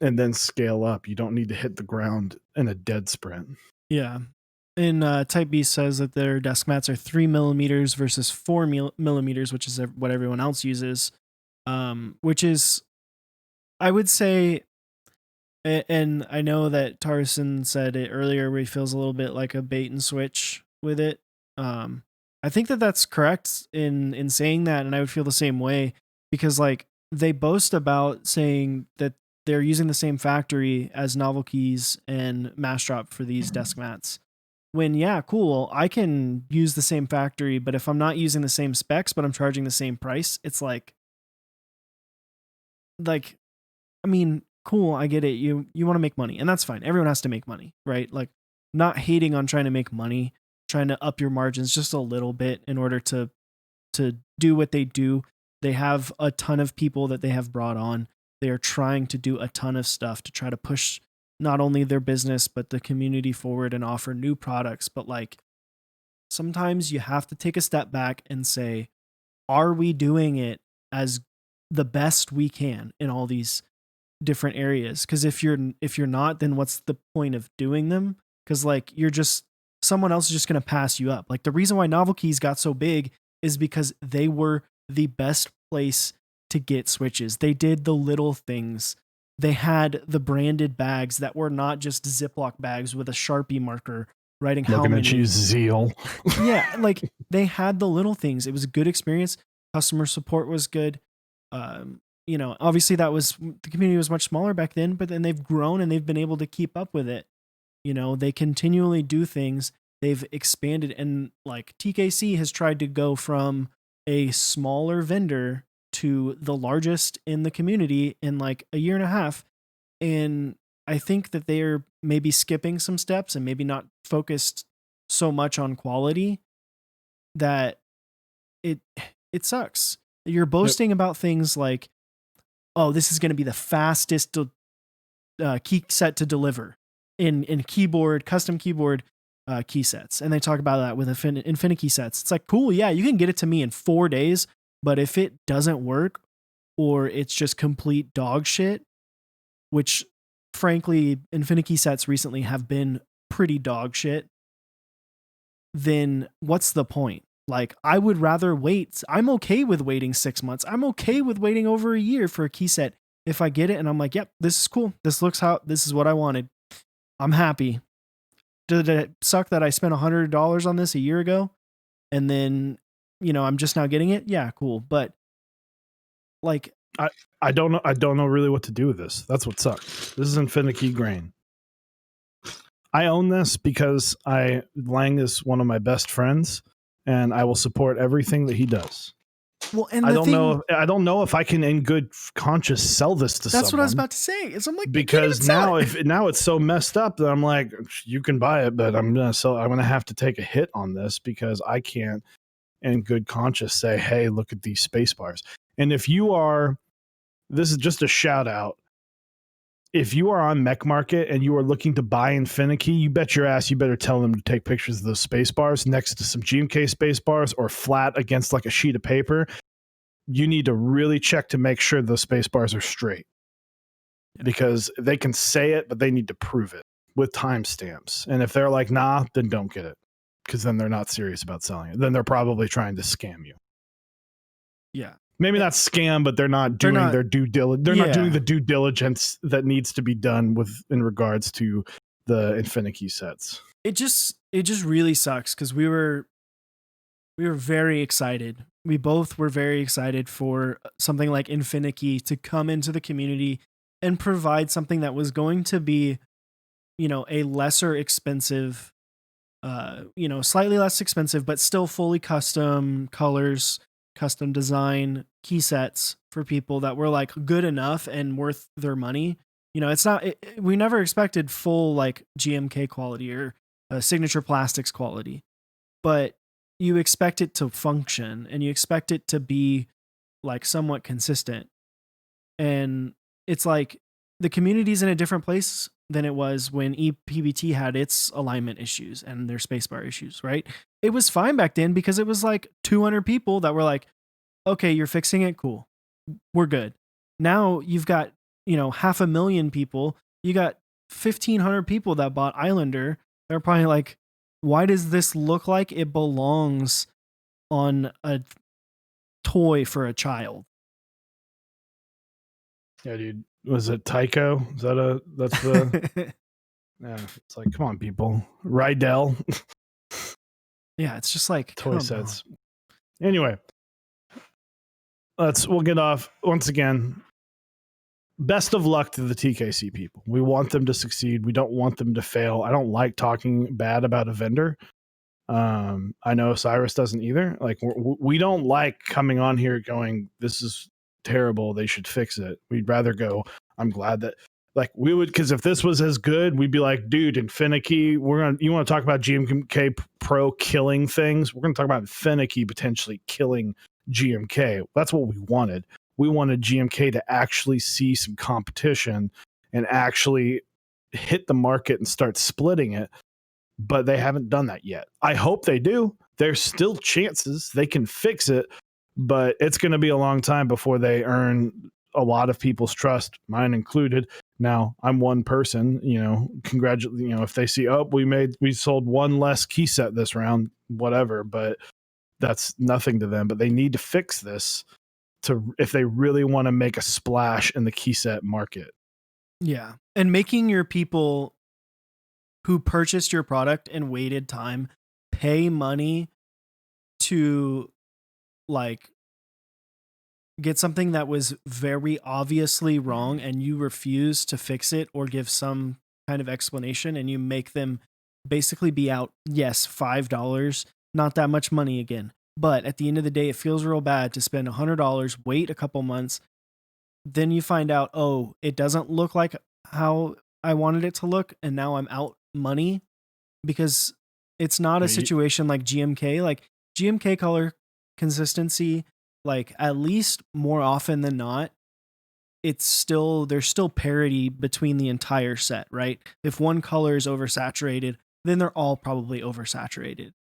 and then scale up. You don't need to hit the ground in a dead sprint. Yeah. And Type B says that their desk mats are 3 millimeters versus 4 millimeters, which is what everyone else uses. Which is, I would say, and I know that Tarson said it earlier where he feels a little bit like a bait and switch with it. Um, I think that that's correct in saying that, and I would feel the same way because like they boast about saying that they're using the same factory as Novel Keys and Massdrop for these desk mats. When yeah, cool, I can use the same factory, but if I'm not using the same specs, but I'm charging the same price, it's like I mean, cool, I get it. You want to make money, and that's fine. Everyone has to make money, right? Like not hating on trying to make money, trying to up your margins just a little bit in order to do what they do. They have a ton of people that they have brought on. They are trying to do a ton of stuff to try to push not only their business but the community forward and offer new products, but like sometimes you have to take a step back and say, are we doing it as the best we can in all these different areas? Because if you're not, then what's the point of doing them? Because like you're just someone else is just going to pass you up. Like the reason why Novel Keys got so big is because they were the best place to get switches. They did the little things. They had the branded bags that were not just Ziploc bags with a Sharpie marker writing how Looking at many. you, Zeal. Yeah, like they had the little things. It was a good experience. Customer support was good. Obviously the community was much smaller back then, but then they've grown and they've been able to keep up with it. They continually do things. They've expanded, and like TKC has tried to go from a smaller vendor to the largest in the community in like a year and a half. And I think that they're maybe skipping some steps and maybe not focused so much on quality that it it sucks. You're boasting about things like, oh, this is going to be the fastest key set to deliver in keyboard, custom keyboard key sets. And they talk about that with Infinity sets. It's like, cool, yeah, you can get it to me in 4 days, but if it doesn't work or it's just complete dog shit, which frankly, Infinity sets recently have been pretty dog shit, then what's the point? Like, I would rather wait. I'm okay with waiting 6 months. I'm okay with waiting over a year for a key set if I get it and I'm like, yep, this is cool. This is what I wanted. I'm happy. Did it suck that I spent $100 on this a year ago and then, I'm just now getting it? Yeah, cool. But like, I don't know. I don't know really what to do with this. That's what sucks. This is Infinity Grain. I own this because Lang is one of my best friends, and I will support everything that he does. well, and I don't know if I can, in good conscience, sell this to someone. That's what I was about to say. So I'm like, because now it's so messed up that I'm like, you can buy it, but I'm gonna have to take a hit on this because I can't, in good conscience, say, hey, look at these space bars. And if you are, this is just a shout out. If you are on Mech Market and you are looking to buy Infinity, you bet your ass you better tell them to take pictures of those space bars next to some GMK space bars or flat against like a sheet of paper. You need to really check to make sure those space bars are straight, because they can say it, but they need to prove it with timestamps. And if they're like, nah, then don't get it, because then they're not serious about selling it. Then they're probably trying to scam you. Yeah. Maybe not scam, but they're not doing their due diligence. They're not doing the due diligence that needs to be done in regards to the Infinity sets. It just really sucks because we were very excited. We both were very excited for something like Infinity to come into the community and provide something that was going to be, a lesser expensive, slightly less expensive, but still fully custom colors, custom design key sets for people that were like good enough and worth their money. It's not, we never expected full like GMK quality or signature plastics quality, but you expect it to function and you expect it to be like somewhat consistent. And it's like the community's in a different place than it was when ePBT had its alignment issues and their spacebar issues, right? It was fine back then because it was like 200 people that were like, okay, you're fixing it, cool, we're good. Now you've got, 500,000 people. You got 1,500 people that bought Islander. They're probably like, why does this look like it belongs on a toy for a child? Yeah, dude. Was it Tycho? That's the yeah, it's like, come on, people. Rydell Yeah, it's just like, toy come on. sets. Anyway, we'll get off once again. Best of luck to the TKC people. We want them to succeed. We don't want them to fail. I don't like talking bad about a vendor. I know Cyrus doesn't either. Like we don't like coming on here going, "This is terrible. They should fix it." We'd rather go, "I'm glad that." Like we would, because if this was as good, we'd be like, "Dude, Infinity, you want to talk about GMK Pro killing things? We're gonna talk about Infinity potentially killing GMK." That's what we wanted. We wanted GMK to actually see some competition and actually hit the market and start splitting it, but they haven't done that yet. I hope they do. There's still chances they can fix it, but it's going to be a long time before they earn a lot of people's trust, mine included. Now, I'm one person, congratulate, if they see, oh, we sold one less key set this round, whatever, but that's nothing to them. But they need to fix this if they really want to make a splash in the key set market. Yeah. And making your people who purchased your product and waited time pay money to like get something that was very obviously wrong and you refuse to fix it or give some kind of explanation, and you make them basically be out, yes, $5, not that much money again. But at the end of the day, it feels real bad to spend $100, wait a couple months, then you find out, oh, it doesn't look like how I wanted it to look, and now I'm out money because it's not a situation like GMK. Like GMK color consistency, like at least more often than not, there's still parity between the entire set, right? If one color is oversaturated, then they're all probably oversaturated.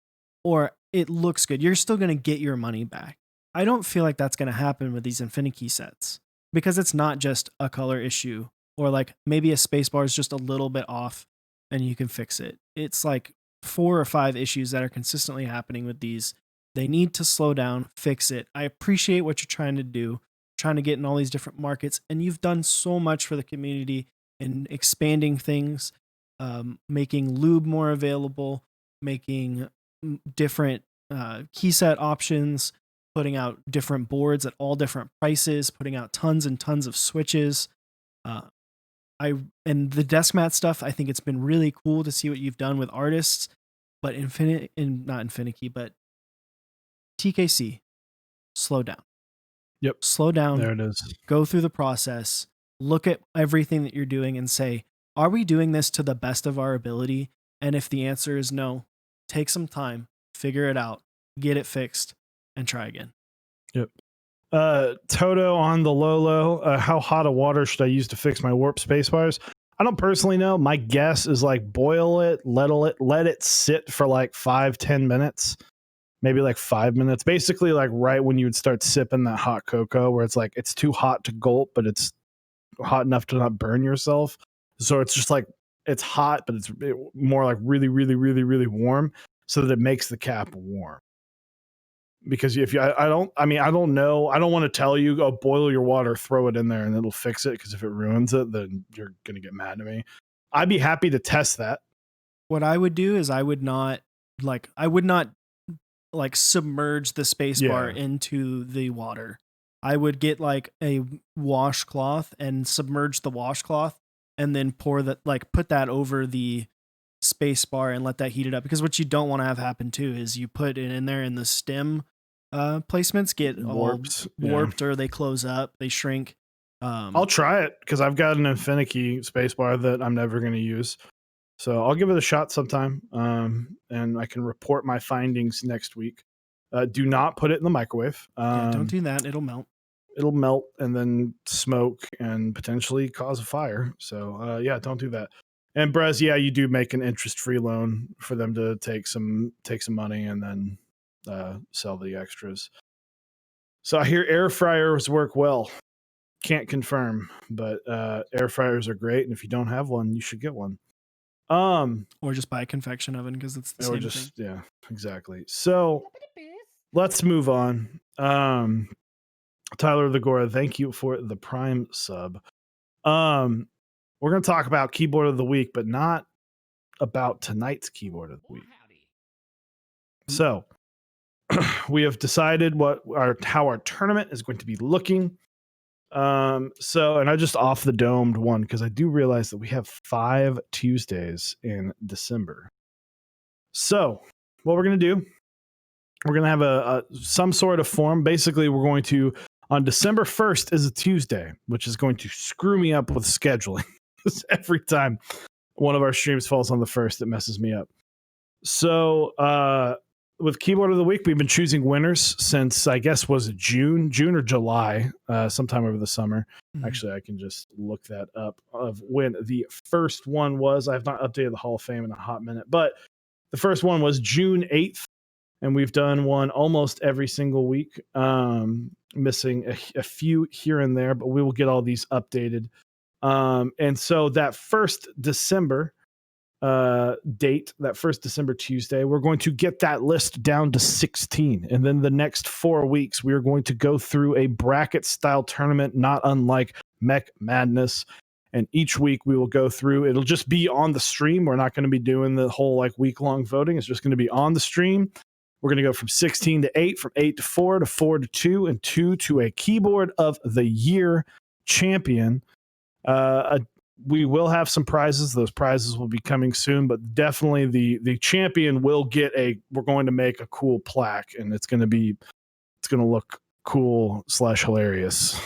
Or it looks good, you're still going to get your money back. I don't feel like that's going to happen with these Infinity sets because it's not just a color issue, or like maybe a spacebar is just a little bit off and you can fix it. It's like 4 or 5 issues that are consistently happening with these. They need to slow down, fix it. I appreciate what you're trying to do, trying to get in all these different markets, and you've done so much for the community in expanding things, making lube more available, making different key set options, putting out different boards at all different prices, putting out tons and tons of switches. Uh, and the desk mat stuff, I think it's been really cool to see what you've done with artists, but not Infinity, but TKC, slow down. Yep. Slow down. There it is. Go through the process. Look at everything that you're doing and say, are we doing this to the best of our ability? And if the answer is no, take some time, figure it out, get it fixed, and try again. Yep. Toto on the Lolo. How hot of water should I use to fix my warp spacebars? I don't personally know. My guess is like boil it, let it sit for like 5-10 minutes, maybe like 5 minutes. Basically, like right when you would start sipping that hot cocoa, where it's like it's too hot to gulp, but it's hot enough to not burn yourself. So it's just like it's hot, but it's more like really, really, really, really warm, so that it makes the cap warm. Because if you, I don't know. I don't want to tell you, go boil your water, throw it in there, and it'll fix it. Because if it ruins it, then you're gonna get mad at me. I'd be happy to test that. What I would do is I would not like submerge the spacebar into the water. I would get like a washcloth and submerge the washcloth and then put that over the space bar and let that heat it up. Because what you don't want to have happen too is you put it in there and the stem placements get warped or they close up, they shrink. I'll try it because I've got an Infinity spacebar that I'm never going to use. So I'll give it a shot sometime, and I can report my findings next week. Do not put it in the microwave. Yeah, don't do that. It'll melt. It'll melt and then smoke and potentially cause a fire. So yeah, don't do that. And Brez, yeah, you do make an interest-free loan for them to take some money and then sell the extras. So I hear air fryers work well. Can't confirm, but air fryers are great, and if you don't have one, you should get one. Or just buy a convection oven because it's the Or same just thing. yeah, exactly. So let's move on. Tyler the Gora, thank you for the Prime sub. We're gonna talk about keyboard of the week, but not about tonight's keyboard of the week. So we have decided how our tournament is going to be looking. And I just off the domed one because I do realize that we have 5 Tuesdays in December. So what we're gonna do, we're gonna have a some sort of form. Basically, we're going to on December 1st is a Tuesday, which is going to screw me up with scheduling. Every time one of our streams falls on the 1st, it messes me up. So with keyboard of the week, we've been choosing winners since I guess was it June or July, sometime over the summer. Mhm. Actually, I can just look that up of when the first one was. I have not updated the Hall of Fame in a hot minute, but the first one was June 8th, and we've done one almost every single week, missing a few here and there, but we will get all these updated. And so that first December date, that first December Tuesday, we're going to get that list down to 16. And then the next 4 weeks, we are going to go through a bracket style tournament, not unlike Mech Madness. And each week we will go through, it'll just be on the stream. We're not going to be doing the whole like week long voting. It's just going to be on the stream. We're going to go from 16 to 8, from 8 to 4, to 4 to 2, and 2 to a keyboard of the year champion. We will have some prizes. Those prizes will be coming soon, but definitely the champion will get we're going to make a cool plaque, and it's going to look cool / hilarious.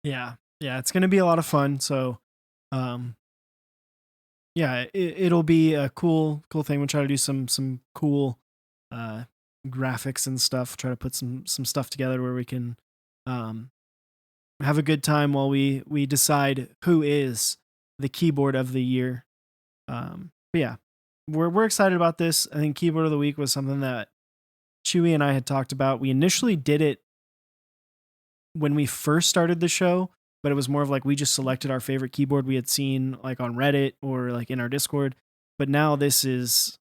Yeah, it's gonna be a lot of fun. So, yeah, it'll be a cool thing. We'll try to do some cool uh, graphics and stuff. Try to put some stuff together where we can um, have a good time while we decide who is the keyboard of the year. But yeah, we're excited about this. I think keyboard of the week was something that Chewy and I had talked about. We initially did it when we first started the show, but it was more of like we just selected our favorite keyboard we had seen like on Reddit or like in our Discord. But now this is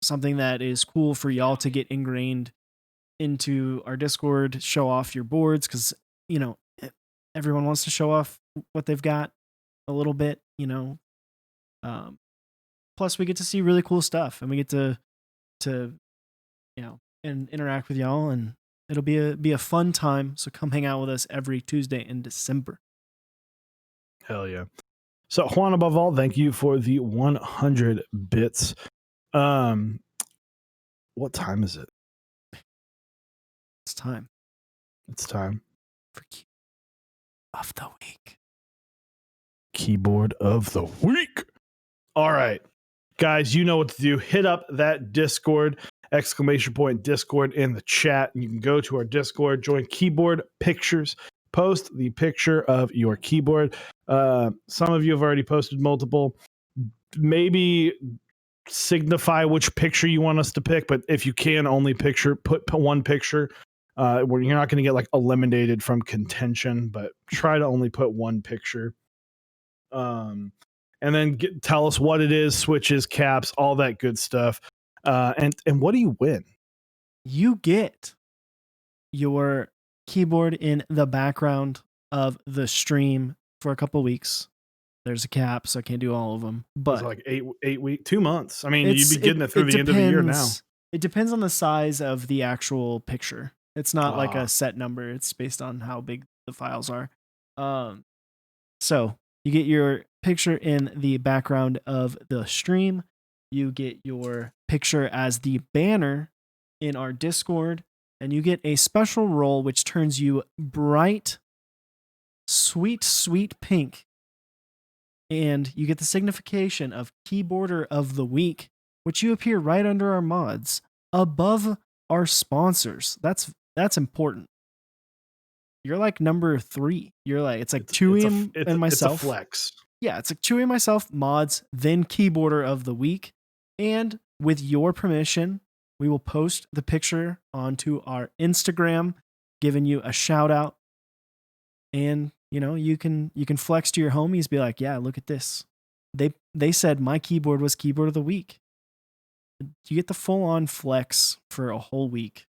something that is cool for y'all to get ingrained into our Discord, show off your boards because everyone wants to show off what they've got a little bit. Um, Plus, we get to see really cool stuff, and we get to and interact with y'all, and it'll be a fun time. So come hang out with us every Tuesday in December. Hell yeah. So Juan, above all, thank you for the 100 bits. What time is it? It's time It's time. for of the week. Keyboard of the week. All right, guys, you know what to do. Hit up that Discord, ! Discord in the chat. And you can go to our Discord, join Keyboard Pictures, post the picture of your keyboard. Some of you have already posted multiple. Maybe signify which picture you want us to pick, but if you can only put one picture. Where you're not going to get like eliminated from contention, but try to only put one picture. And then tell us what it is, switches, caps, all that good stuff. And what do you win? You get your keyboard in the background of the stream for a couple weeks. There's a cap, so I can't do all of them. But like 8 weeks, 2 months. I mean, you'd be getting it through the end of the year now. It depends on the size of the actual picture. It's not like a set number. It's based on how big the files are. So you get your picture in the background of the stream. You get your picture as the banner in our Discord, and you get a special role which turns you bright, sweet pink And you get the signification of keyboarder of the week, which you appear right under our mods above our sponsors. That's important. You're like number 3. You're like, it's like Chewy and It's a myself. flex. Yeah, it's like Chewy and myself, mods, then keyboarder of the week. And with your permission, we will post the picture onto our Instagram, giving you a shout out. And you can flex to your homies, be like, yeah, look at this. They said my keyboard was keyboard of the week. You get the full on flex for a whole week.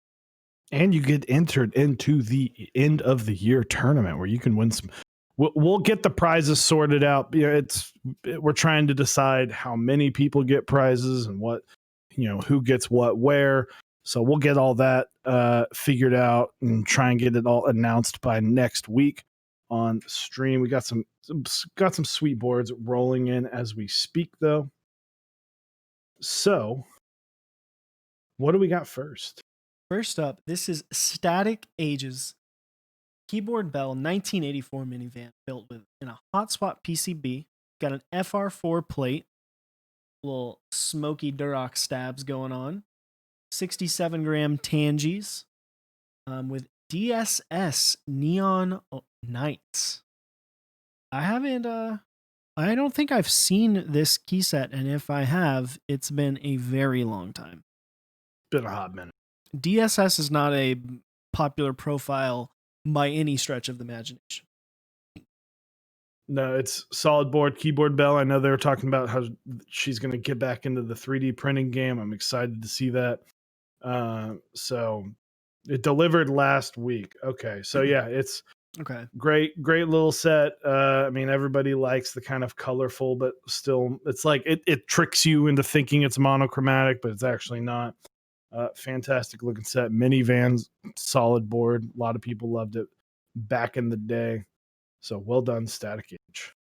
And you get entered into the end of the year tournament where you can win some. We'll get the prizes sorted out. We're trying to decide how many people get prizes and what, who gets what where. So we'll get all that figured out and try and get it all announced by next week on stream. We got some sweet boards rolling in as we speak, though. So, what do we got first? First up, this is Static Ages Keyboard Bell 1984 minivan built in a hotspot PCB. Got an FR4 plate, little smoky Durock stabs going on. 67-gram Tangies with DSS Neon Nights. I don't think I've seen this key set, and if I have, it's been a very long time. Been a hot minute. DSS is not a popular profile by any stretch of the imagination. No, it's solid board, keyboard bell. I know they were talking about how she's going to get back into the 3D printing game. I'm excited to see that. So it delivered last week. Okay. So yeah, it's okay. Great little set. I mean, everybody likes the kind of colorful, but still it's like it tricks you into thinking it's monochromatic, but it's actually not. Fantastic looking set. Minivans, solid board. A lot of people loved it back in the day. So well done, Static Age.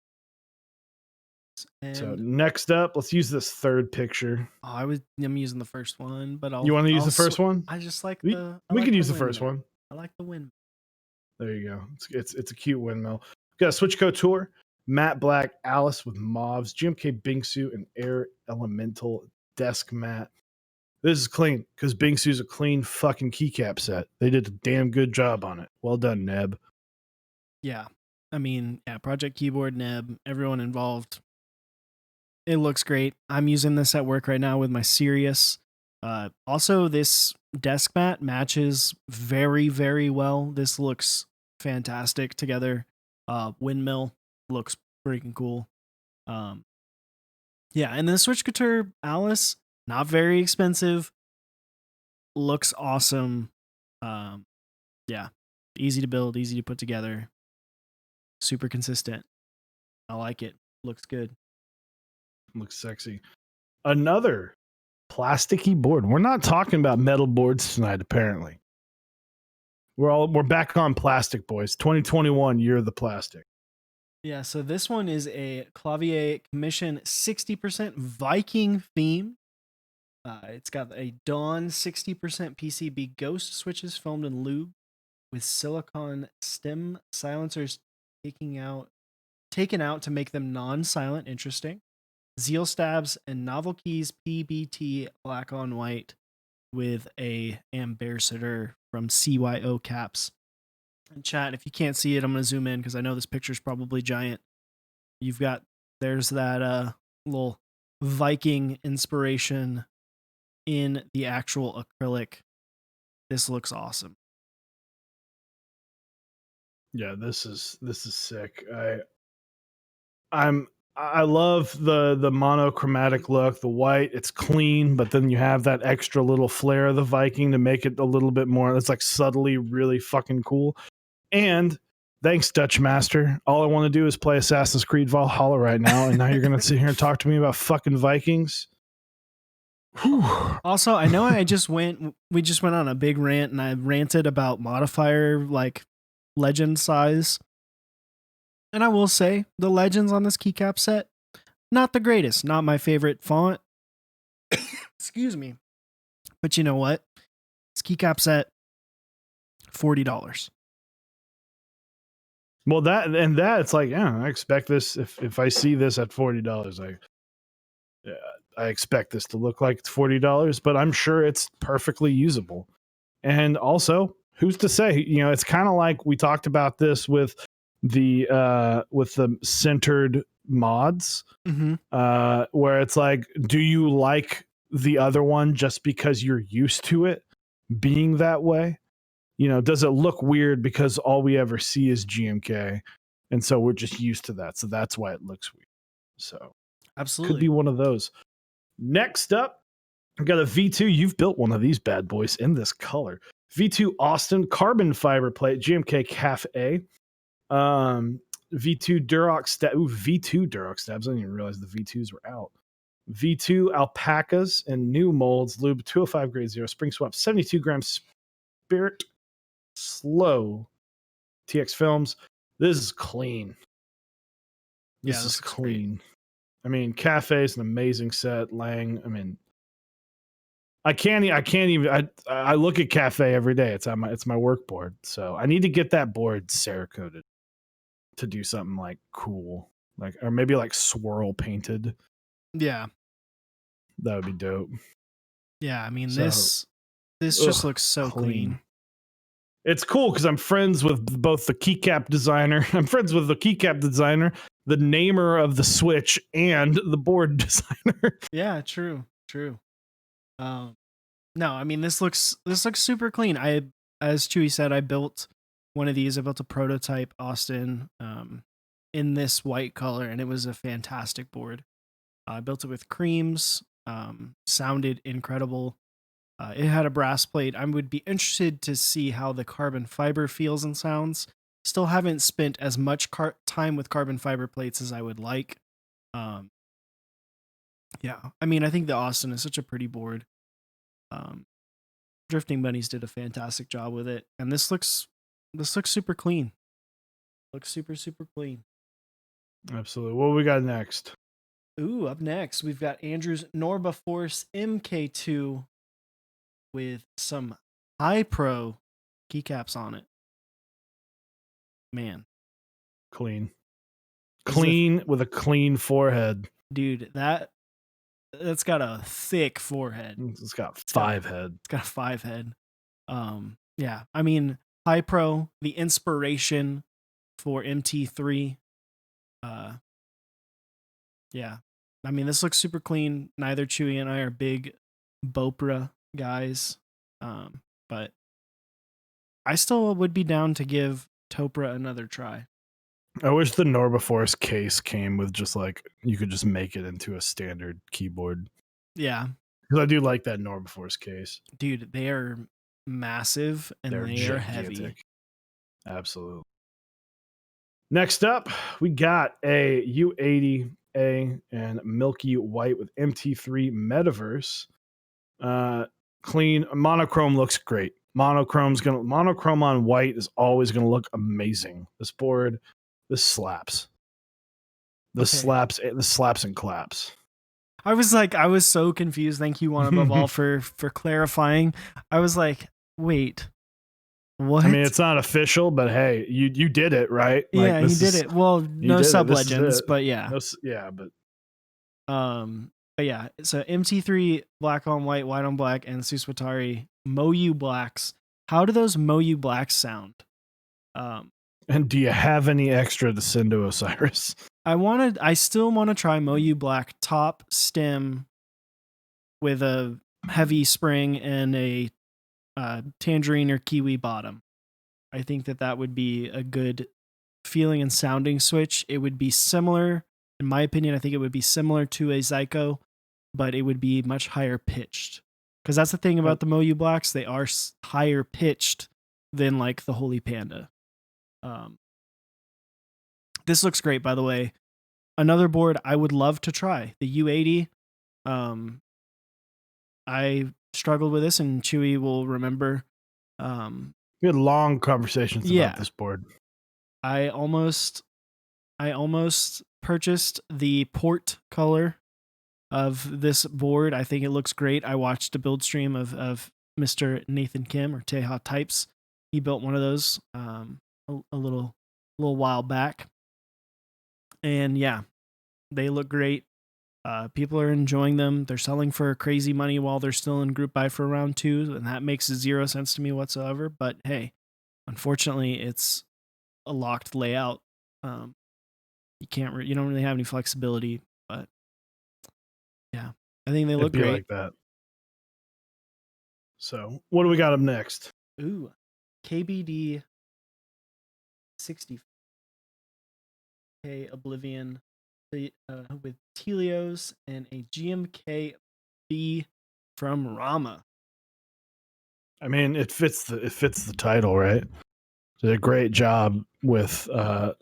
And so next up, let's use this third picture. I'm using the first one, but you want to use the first one? I just like we can use the first one. I like the windmill. There you go. It's a cute windmill. We got a Switch Couture, matte black Alice with mauves, GMK Bingsu, and Air Elemental desk mat. This is clean because Bingsu's a clean fucking keycap set. They did a damn good job on it. Well done, Neb. Yeah. I mean, yeah, Project Keyboard, Neb, everyone involved. It looks great. I'm using this at work right now with my Sirius. Also, this desk mat matches very, very well. This looks fantastic together. Windmill looks freaking cool. Yeah, and the Switch Couture Alice, not very expensive. Looks awesome. Yeah, easy to build, easy to put together. Super consistent. I like it. Looks good. Looks sexy. Another plasticky board. We're not talking about metal boards tonight, apparently. We're back on plastic, boys. 2021, year of the plastic. Yeah, so this one is a Clavier Commission 60% Viking theme. It's got a Dawn 60% PCB ghost switches filmed in lube with silicon stem silencers taken out to make them non-silent interesting. Zeal stabs and novel keys PBT black on white with a ambassador from CYO caps. And chat, if you can't see it, I'm going to zoom in because I know this picture's probably giant. There's that little Viking inspiration in the actual acrylic. This looks awesome. Yeah, this is sick. I love the monochromatic look, the white. It's clean, but then you have that extra little flair of the Viking to make it a little bit more. It's like subtly really fucking cool. And thanks, Dutch Master. All I want to do is play Assassin's Creed Valhalla right now, and now you're gonna sit here and talk to me about fucking Vikings. Whew. Also, I know we just went on a big rant, and I ranted about modifier like legend size. And I will say, the legends on this keycap set, not the greatest, not my favorite font. Excuse me. But you know what? This keycap set, $40. Well, that it's like, yeah, I expect this. If I see this at $40, yeah, I expect this to look like it's $40, but I'm sure it's perfectly usable. And also, who's to say? You know, it's kind of like we talked about this with the centered mods, Mm-hmm. where it's like, do you like the other one just because you're used to it being that way? You know, does it look weird because all we ever see is GMK, and so we're just used to that, so that's why it looks weird. So could Absolutely. be one of those. Next up, I got a V2. You've built one of these bad boys in this color. V2 Austin carbon fiber plate, GMK Cafe. Um, V2 Durox stab. Ooh, V2 Durox stabs. I didn't even realize the V2s were out. V2 alpacas and new molds. Lube 205 grade 0. Spring swap 72 grams. Spirit slow. TX films. This is clean. Yeah, This is this looks great. clean. I mean, Cafe is an amazing set. Lang. I mean, I can't even. I look at Cafe every day. It's my work board. So I need to get that board Cerakoted to do something like cool, like, or maybe like swirl painted. Yeah. That would be dope. Yeah. I mean, So, this just ugh, looks so clean. clean. It's cool because I'm friends with both the keycap designer. I'm friends with the keycap designer, the namer of the Switch, and the board designer. Yeah, true. True. Um, no, I mean this looks super clean. As Chewy said, I built one of these. I built a prototype Austin in this white color, and it was a fantastic board. I built it with creams. Sounded incredible. It had a brass plate. I would be interested to see how the carbon fiber feels and sounds. Still haven't spent as much time with carbon fiber plates as I would like. Um, yeah, I mean, I think the Austin is such a pretty board. Um, Drifting Bunnies did a fantastic job with it, and this looks super clean. Looks super clean. Absolutely. What we got next? Ooh, up next we've got Andrew's Norba Force MK2 with some high pro keycaps on it. Man, Clean. this is a Clean with a clean forehead. dude that's got a thick forehead. It's got It's got a 5 head. it's got a 5 head. Yeah, I mean, high pro, the inspiration for MT3. Uh, yeah, I mean, this looks super clean. Neither Chewy and I are big Bopra guys, but I still would be down to give Topra another try. I wish the Norbaforce case came with just like you could just make it into a standard keyboard. Yeah, Because I do like that Norbaforce case. dude, they are massive and They're they are heavy. gigantic. Absolutely. Next up, we got a U80A and Milky White with MT3 Metaverse. Clean monochrome looks great. Monochrome on white is always gonna look amazing. This board, this slaps. This Okay. slaps. This slaps and claps. I was so confused. Thank you, One Above All, for clarifying. I was like, wait, I mean, what? it's not official, but hey, you did it right. Like Yeah, he this did is it. Well, you no did it. sub This is legends, it. but yeah. Yeah, but But yeah, so MT3 black on white, white on black, and Suswatari Moyu blacks. How do those Moyu blacks sound? Um, and do you have any extra to send to Osiris? I still want to try Moyu black top stem with a heavy spring and a tangerine or kiwi bottom. I think that would be a good feeling and sounding switch. It would be similar, in my opinion. I think it would be similar to a Zyko, but it would be much higher pitched. Because that's the thing about the Moyu Blacks; they are higher pitched than like the Holy Panda. Um, this looks great, by the way. Another board I would love to try, the U80. I struggled with this, and Chewy will remember. We had long conversations about Yeah, this board. I almost purchased the port color of this board. I think it looks great. I watched a build stream of Mr. Nathan Kim or Teha Types. He built one of those a little little while back. And yeah, they look great. People are enjoying them. They're selling for crazy money while they're still in group buy for round 2, and that makes zero sense to me whatsoever. But hey, unfortunately, it's a locked layout. Um, you don't really have any flexibility. But yeah, I think they It'd look be great. like that. So, what do we got up next? Ooh, KBD 60K Oblivion with Telios and a GMK B from Rama. I mean, it fits the title, right? Did a great job with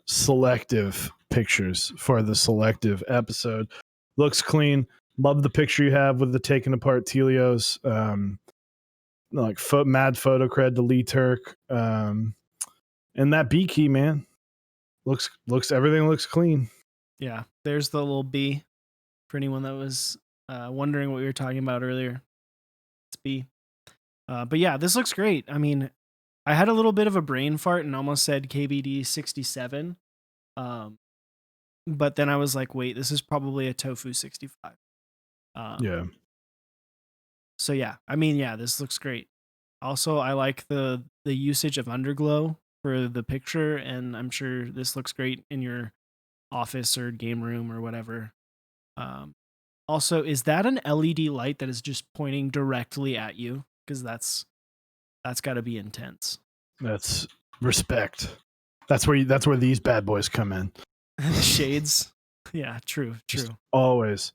selective pictures for the selective episode. Looks clean. Love the picture you have with the taken apart Telios. Like mad photo cred to Lee Turk. And that B key, man, looks everything looks clean. Yeah, there's the little B for anyone that was wondering what we were talking about earlier. It's B. But yeah, this looks great. I mean, I had a little bit of a brain fart and almost said KBD 67. But then I was like, wait, this is probably a Tofu 65. Yeah. So yeah, I mean, yeah, this looks great. Also, I like the usage of underglow for the picture, and I'm sure this looks great in your office or game room or whatever. Um, Also, is that an LED light that is just pointing directly at you? Because that's got to be intense. That's respect. That's where these bad boys come in. The shades. Yeah, true. Just always.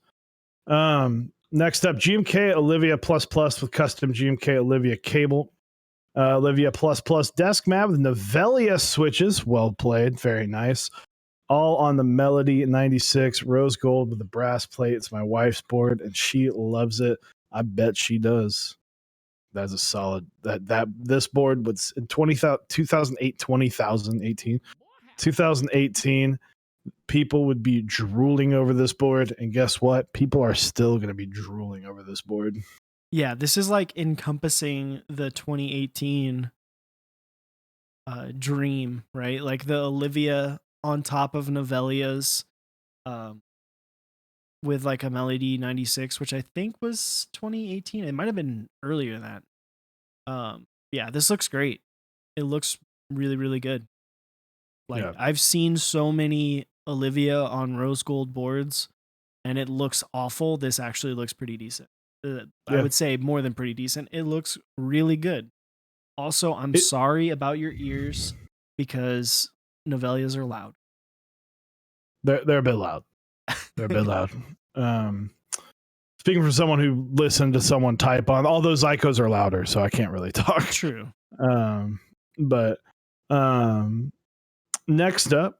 Next up, GMK Olivia Plus Plus with custom GMK Olivia cable. Olivia Plus Plus desk mat with Novelia switches. Well played. Very nice. All on the Melody 96 rose gold with the brass plate. It's my wife's board and she loves it. I bet she does. That's a solid that this board was in 2008, 2018, 2018. People would be drooling over this board, and guess what? People are still going to be drooling over this board. Yeah, this is like encompassing the 2018 dream, right? Like the Olivia on top of Novelia's um, with like a Melody 96, which I think was 2018. It might have been earlier than that. Yeah, this looks great. It looks really, really good. Like Yeah, I've seen so many Olivia on rose gold boards and it looks awful. This actually looks pretty decent. I yeah. would say more than pretty decent. It looks really good. Also, I'm It, sorry about your ears because Novelias are loud. they're a bit loud. They're a bit loud. Um, Speaking from someone who listened to someone type on, all those Icos are louder, so I can't really talk. True. But next up,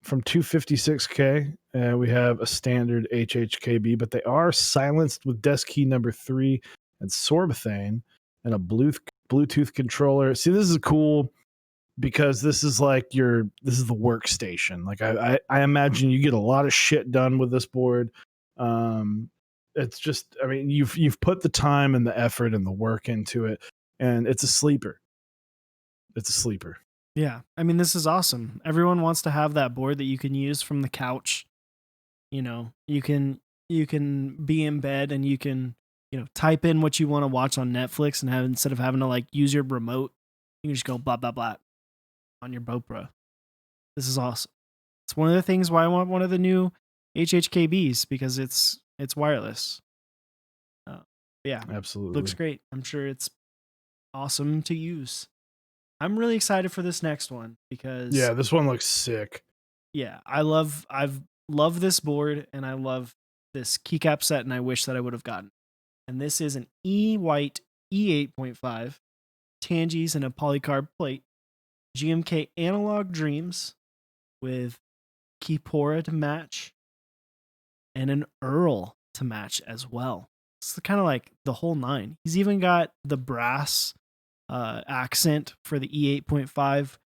from 256K, we have a standard HHKB, but they are silenced with desk key number 3 and Sorbethane and a Bluetooth controller. See, this is cool because this is like this is the workstation. Like I imagine you get a lot of shit done with this board. It's just, I mean, you've put the time and the effort and the work into it, and it's a sleeper. It's a sleeper. Yeah. I mean, this is awesome. Everyone wants to have that board that you can use from the couch. You know, you can be in bed and you can, type in what you want to watch on Netflix and have instead of having to like use your remote, you can just go blah blah blah on your GoPro. This is awesome. It's one of the things why I want one of the new HHKBs because it's wireless. Uh, yeah, Absolutely. looks great. I'm sure it's awesome to use. I'm really excited for this next one because Yeah, this one looks sick. yeah, I've loved this board and I love this keycap set and I wish that I would have gotten. And this is an E-White E8.5 Tangies and a polycarb plate, GMK Analog Dreams with Keypora to match and an Earl to match as well. It's kind of like the whole nine. He's even got the brass accent for the E8.5.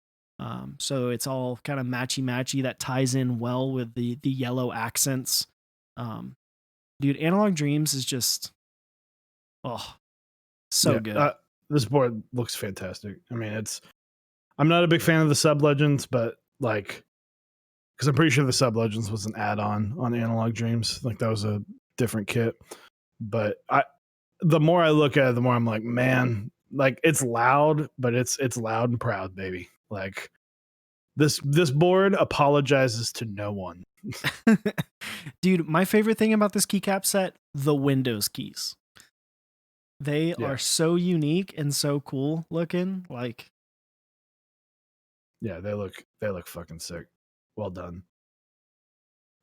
So it's all kind of matchy that ties in well with the yellow accents. Dude, Analog Dreams is just so good. This board looks fantastic. I mean, I'm not a big fan of the sub legends, but like, because I'm pretty sure the Sub Legends was an add-on on Analog Dreams. Like that was a different kit. But the more I look at it, the more I'm like, man, like it's loud, but it's loud and proud, baby. Like this board apologizes to no one. Dude, my favorite thing about this keycap set, the Windows keys. They Yeah, are so unique and so cool looking. Like, yeah, they look fucking sick. Well done.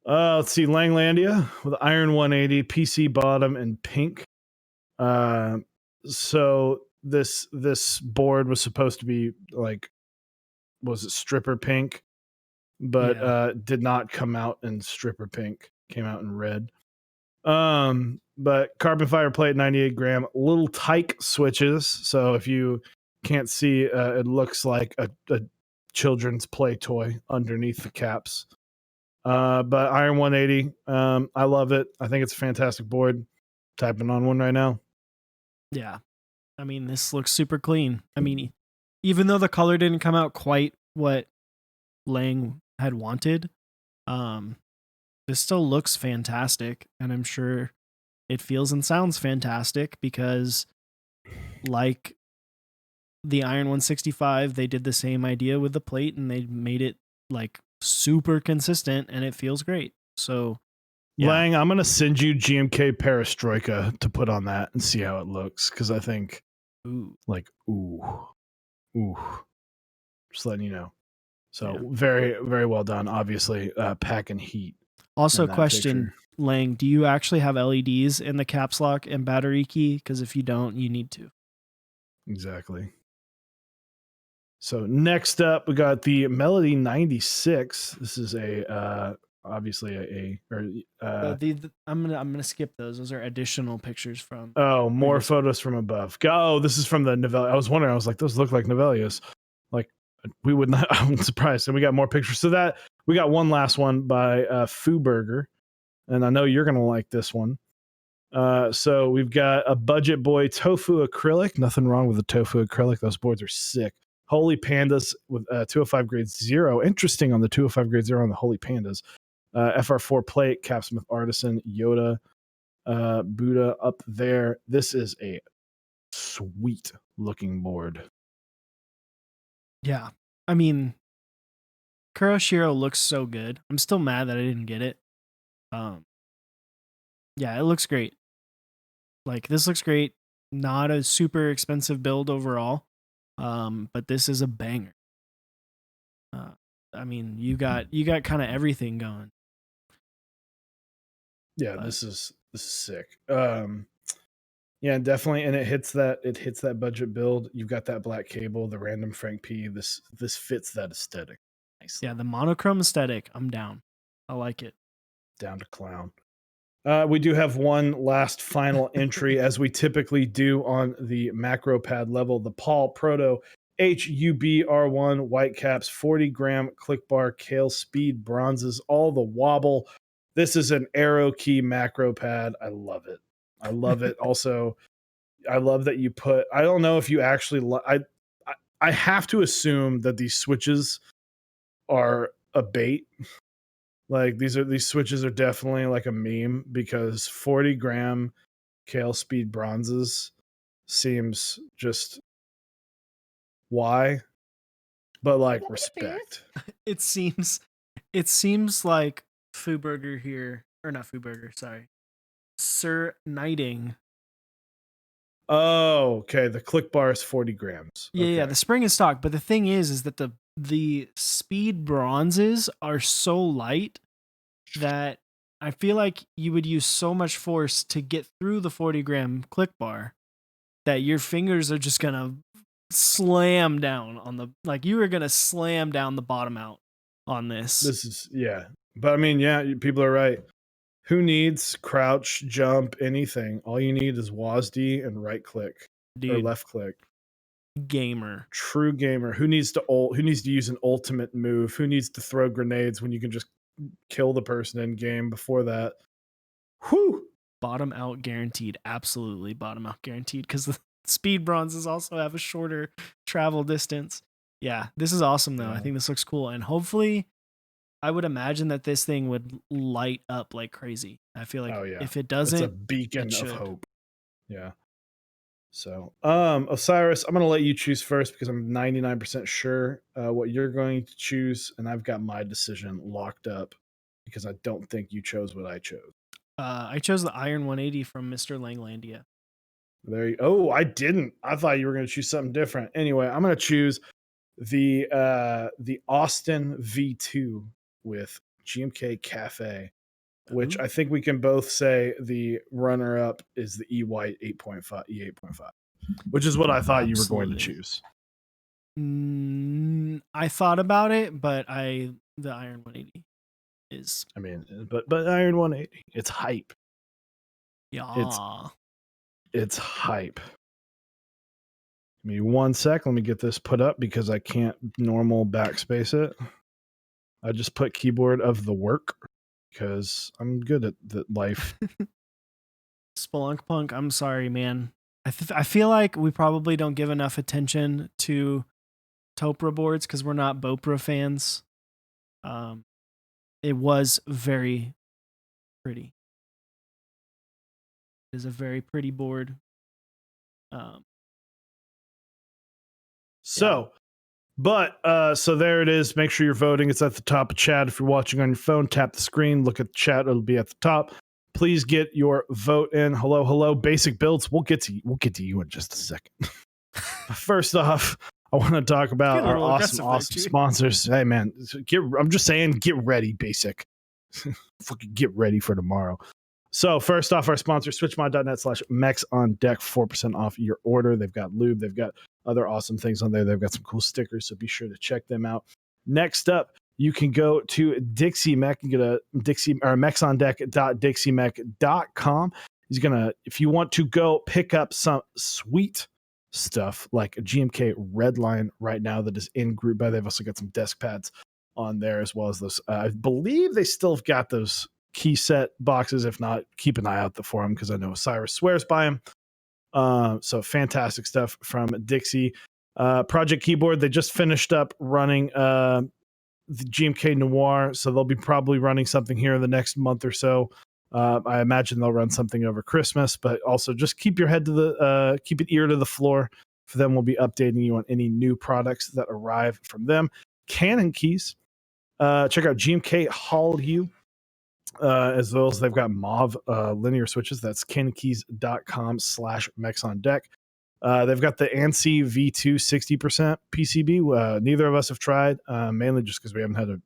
Let's see, Langlandia with Iron 180, PC bottom, and pink. Uh, so this board was supposed to be like, was it stripper pink, but yeah, did not come out in stripper pink. Came out in red. But carbon fiber plate, 98 gram, little tyke switches. So if you can't see, it looks like a children's play toy underneath the caps. But Iron 180, I love it. I think it's a fantastic board. Typing on one right now. yeah. I mean, this looks super clean. I mean, even though the color didn't come out quite what Lang had wanted, um, this still looks fantastic. And I'm sure it feels and sounds fantastic because, like the Iron 165, they did the same idea with the plate and they made it like super consistent and it feels great. So, yeah. Lang, I'm gonna send you GMK Perestroika to put on that and see how it looks. Because I think, Ooh, like, ooh, just letting you know. yeah. So very, very well done. Obviously, packing heat in Also, that question, picture. Lang, do you actually have LEDs in the caps lock and battery key? Because if you don't, you need to. Exactly. So next up, we got the Melody 96. This is obviously I'm gonna skip those. Those are additional pictures from oh, more previous. photos from above. Oh, this is from the Novel. I was wondering. I was like, those look like Novelius. Like we would not. I'm surprised. And we got more pictures. So that we got one last one by Foo Burger, and I know you're gonna like this one. So we've got a Budget Boy tofu acrylic. Nothing wrong with the tofu acrylic. Those boards are sick. Holy Pandas with 205 grade 0. Interesting on the 205 grade 0 on the Holy Pandas. FR4 plate, Capsmith Artisan, Yoda, Buddha up there. This is a sweet looking board. Yeah, I mean, Kuroshiro looks so good. I'm still mad that I didn't get it. Um, yeah, it looks great. Like this looks great. Not a super expensive build overall, but this is a banger. Uh, I mean, you got kind of everything going. Yeah, But this is sick. Yeah, definitely, and it hits that budget build. You've got that black cable, the random Frank P. This fits that aesthetic yeah, nicely. the monochrome aesthetic, I'm down. I like it. Down to clown. We do have one last final entry, as we typically do on the macro pad level. The Paul Proto HUBR1 Whitecaps 40-gram click bar Kale Speed bronzes, all the wobble. This is an arrow key macro pad. I love it. I love it. Also, I love that you put. I don't know if you actually. I have to assume that these switches are a bait. Like these switches are definitely like a meme, because 40-gram Kale Speed bronzes seems just why, but like respect. It seems like Fooburger here, or not Fooburger, sorry, Sir Knighting. Oh, okay. The click bar is 40 grams. Yeah, Okay. the spring is stock, but the thing is that the speed bronzes are so light that I feel like you would use so much force to get through the 40-gram click bar that your fingers are just gonna slam down on the, like you were gonna slam down the bottom out on this. This is, yeah. But I mean, yeah, people are right. Who needs crouch, jump, anything? All you need is WASD and right click or Dude, left click. gamer. True gamer. Who needs to use an ultimate move? Who needs to throw grenades when you can just kill the person in game before that? Whew. Bottom out guaranteed. Absolutely bottom out guaranteed because the speed bronzes also have a shorter travel distance. Yeah, this is awesome though. I Yeah. think this looks cool, and hopefully, I would imagine that this thing would light up like crazy. I feel like Oh yeah. if it It's a doesn't, it beacon of should. hope. Yeah. So, Osiris, I'm going to let you choose first because I'm 99% sure what you're going to choose, and I've got my decision locked up because I don't think you chose what I chose. I chose the Iron 180 from Mr. Langlandia. There you. Oh, I didn't. I thought you were going to choose something different. Anyway, I'm going to choose the Austin V2 with GMK Cafe, which Ooh, I think we can both say the runner up is the E White 8.5 E 8.5, which is what I thought you were going to absolutely. choose. I thought about it, but the Iron 180 is I mean, but Iron 180, it's hype. It's yeah. it's hype. Give me 1 sec. Let me get this put up because I can't normal backspace it. I just put keyboard of the work because I'm good at the life. Spelunk Punk. I'm sorry, man. I feel like we probably don't give enough attention to Topra boards because we're not Bopra fans. Um, it was very pretty. It is a very pretty board. Um, yeah. So, so there it is. Make sure you're voting. It's at the top of chat. If you're watching on your phone, tap the screen, look at the chat. It'll be at the top. Please get your vote in. Hello, hello. Basic builds. We'll get to you in just a second. First off, I want to talk about Get a our little awesome, aggressive there, awesome too. sponsors. Hey man, I'm just saying, get ready, Basic. Fucking get ready for tomorrow. So first off, our sponsor, switchmod.net/Mechs on deck, 4% off your order. They've got lube, they've got other awesome things on there. They've got some cool stickers, so be sure to check them out. Next up, you can go to Dixie Mech and get a Dixie or mechsondeck.dixiemech.com. He's gonna, if you want to go pick up some sweet stuff like a GMK Redline right now that is in group buy. They've also got some desk pads on there as well as those. I believe they still have got those key set boxes. If not, keep an eye out for them because I know Cyrus swears by them. So fantastic stuff from Dixie. Project Keyboard, they just finished up running the GMK Noir, so they'll be probably running something here in the next month or so. I imagine they'll run something over Christmas, but also just keep your head to the keep an ear to the floor for them. We'll be updating you on any new products that arrive from them. Canon Keys, check out GMK Hall Hue, as well as they've got Mauve linear switches. That's canonkeys.com/Mechs on deck. They've got the ANSI V2 60% PCB. Neither of us have tried, mainly just because we haven't had a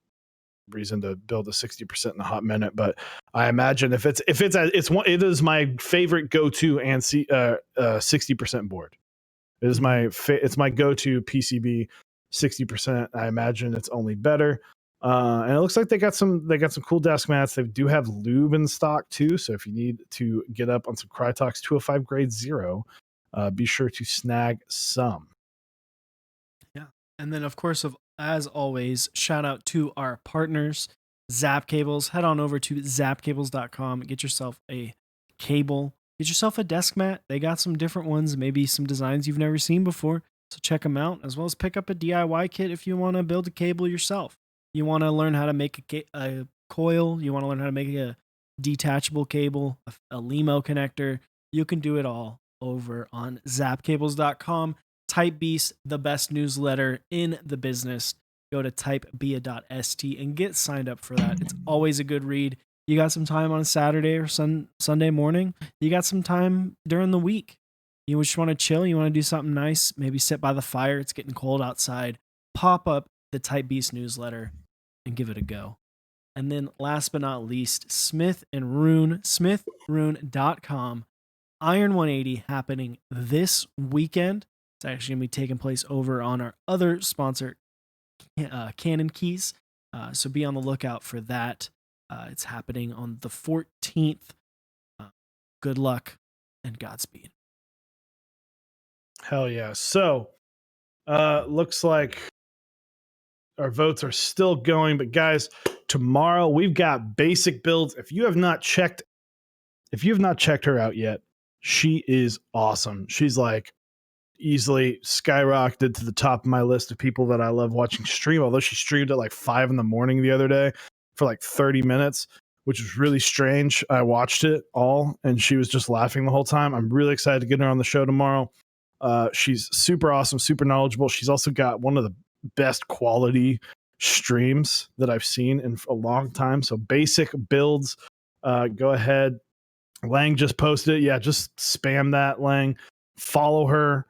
reason to build a 60% in a hot minute. But I imagine if it is my favorite go-to ANSI 60% board. It is it's my go-to PCB 60%. I imagine it's only better. And it looks like they got some cool desk mats. They do have lube in stock too. So if you need to get up on some Crytox 205 grade 0, be sure to snag some. Yeah. And then, of course, as always, shout out to our partners, Zap Cables. Head on over to zapcables.com. Get yourself a cable. Get yourself a desk mat. They got some different ones, maybe some designs you've never seen before. So check them out, as well as pick up a DIY kit if you want to build a cable yourself. You want to learn how to make a coil. You want to learn how to make a detachable cable, a LEMO connector. You can do it all over on zapcables.com. Type Beast, the best newsletter in the business. Go to typebia.st and get signed up for that. It's always a good read. You got some time on a Saturday or Sunday morning. You got some time during the week. You just want to chill. You want to do something nice. Maybe sit by the fire. It's getting cold outside. Pop up the Type Beast newsletter and give it a go. And then last but not least, Smith and Rune, smithrune.com. Iron 180 happening this weekend. It's actually going to be taking place over on our other sponsor, Canon Keys. So be on the lookout for that. It's happening on the 14th. Good luck and Godspeed. Hell yeah. So looks like our votes are still going, but guys, tomorrow we've got basic builds. If you have not checked her out yet, she is awesome. She's like easily skyrocketed to the top of my list of people that I love watching stream. Although she streamed at like 5 in the morning the other day for like 30 minutes, which was really strange. I watched it all and she was just laughing the whole time. I'm really excited to get her on the show tomorrow. She's super awesome, super knowledgeable. She's also got one of the best quality streams that I've seen in a long time. So basic builds, go ahead. Lang just posted it. Yeah, just spam that, Lang. Follow her.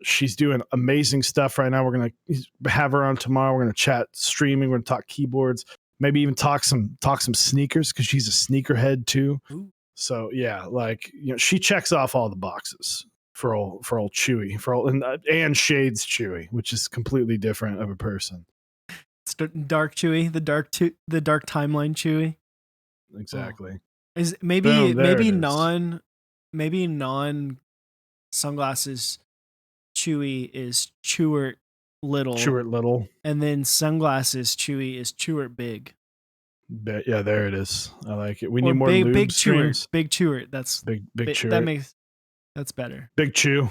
She's doing amazing stuff right now. We're going to have her on tomorrow. We're going to chat streaming. We're going to talk keyboards, maybe even talk some sneakers because she's a sneakerhead too. Ooh. So yeah, like, you know, she checks off all the boxes for old Chewy, and Shades Chewy, which is completely different of a person. It's dark Chewy, the dark timeline Chewy. Exactly. Oh. Is maybe non sunglasses Chewy is Chewart Little, and then sunglasses Chewy is Chewart Big. Yeah, there it is. I like it. We need more lube streams. Big Chewart. That's big Chewart. That's better. Big Chew.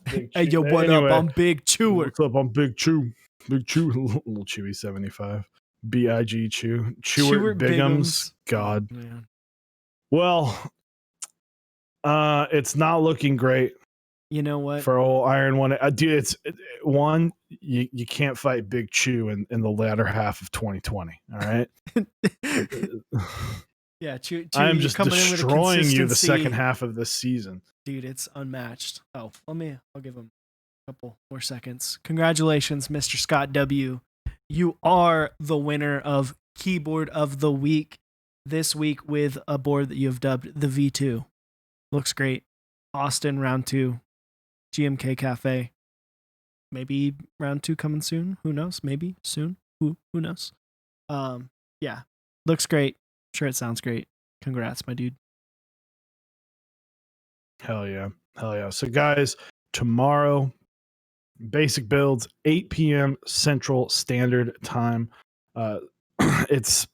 Hey, yo, what up? I'm Big Chewart. What's up? I'm Big Chew. Big Chew. Little Chewy 75. B.I.G. Chew. Chewart Bigums. God. Oh, man. Well, it's not looking great. You know what? For old Iron One, dude, one, you can't fight Big Chew in the latter half of 2020. All right. Yeah, Chew, I am just destroying you the second half of this season, dude. It's unmatched. Oh, I'll give him a couple more seconds. Congratulations, Mr. Scott W. You are the winner of Keyboard of the Week this week with a board that you have dubbed the V2. Looks great. Austin round 2. GMK Cafe. Maybe round 2 coming soon. Who knows? Maybe soon. Who knows? Yeah. Looks great. Sure, it sounds great. Congrats, my dude. Hell yeah. So guys, tomorrow, basic builds, 8 p.m. Central Standard Time. It's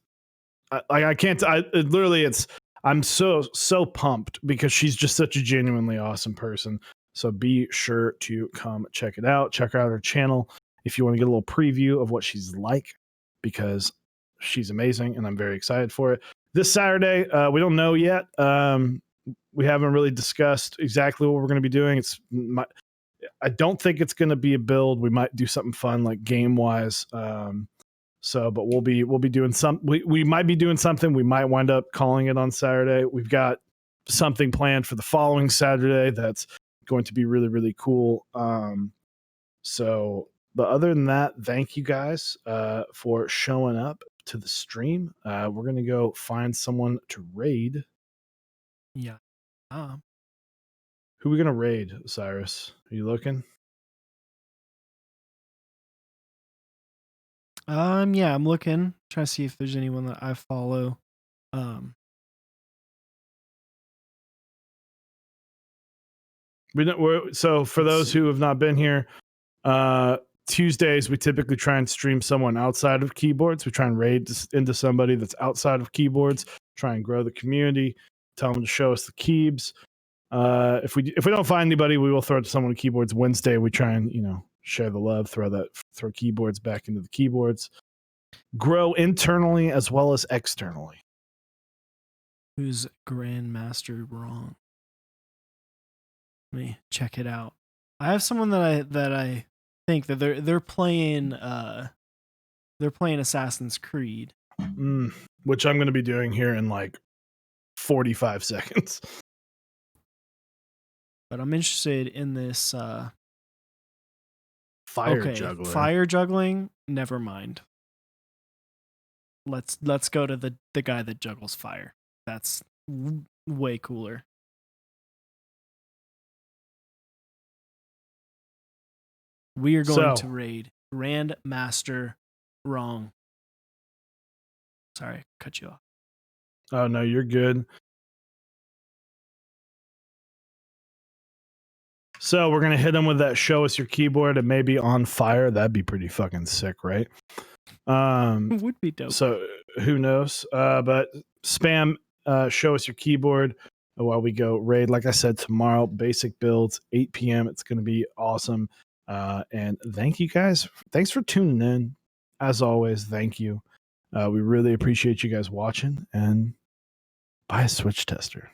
I'm so pumped because she's just such a genuinely awesome person. So be sure to come check it out. Check out her channel if you want to get a little preview of what she's like, because she's amazing and I'm very excited for it. This Saturday, we don't know yet. We haven't really discussed exactly what we're going to be doing. I don't think it's going to be a build. We might do something fun like game wise. But we'll be doing we might be doing something. We might wind up calling it on Saturday. We've got something planned for the following Saturday that's going to be really, really cool. But other than that, thank you guys for showing up to the stream. We're going to go find someone to raid. Yeah. Who are we going to raid, Cyrus? Are you looking? Yeah, I'm looking. Trying to see if there's anyone that I follow. So for those who have not been here, Tuesdays we typically try and stream someone outside of keyboards. We try and raid into somebody that's outside of keyboards, try and grow the community, tell them to show us the keybs. If we don't find anybody, we will throw it to someone with keyboards. Wednesday we try and share the love, throw keyboards back into the keyboards, grow internally as well as externally. Who's Grandmaster Wrong? Let me check it out. I have someone that I think that they're playing Assassin's Creed, which I'm going to be doing here in like 45 seconds. But I'm interested in this fire juggling. Fire juggling. Never mind. Let's go to the guy that juggles fire. That's way cooler. We are going to raid Grandmaster Wrong. Sorry, cut you off. Oh no, you're good. So we're gonna hit him with that. Show us your keyboard and maybe on fire. That'd be pretty fucking sick, right? It would be dope. So who knows? But spam. Show us your keyboard while we go raid. Like I said, tomorrow, basic builds, 8 p.m. It's going to be awesome. And thank you guys. Thanks for tuning in. As always, thank you. We really appreciate you guys watching, and buy a Switch tester.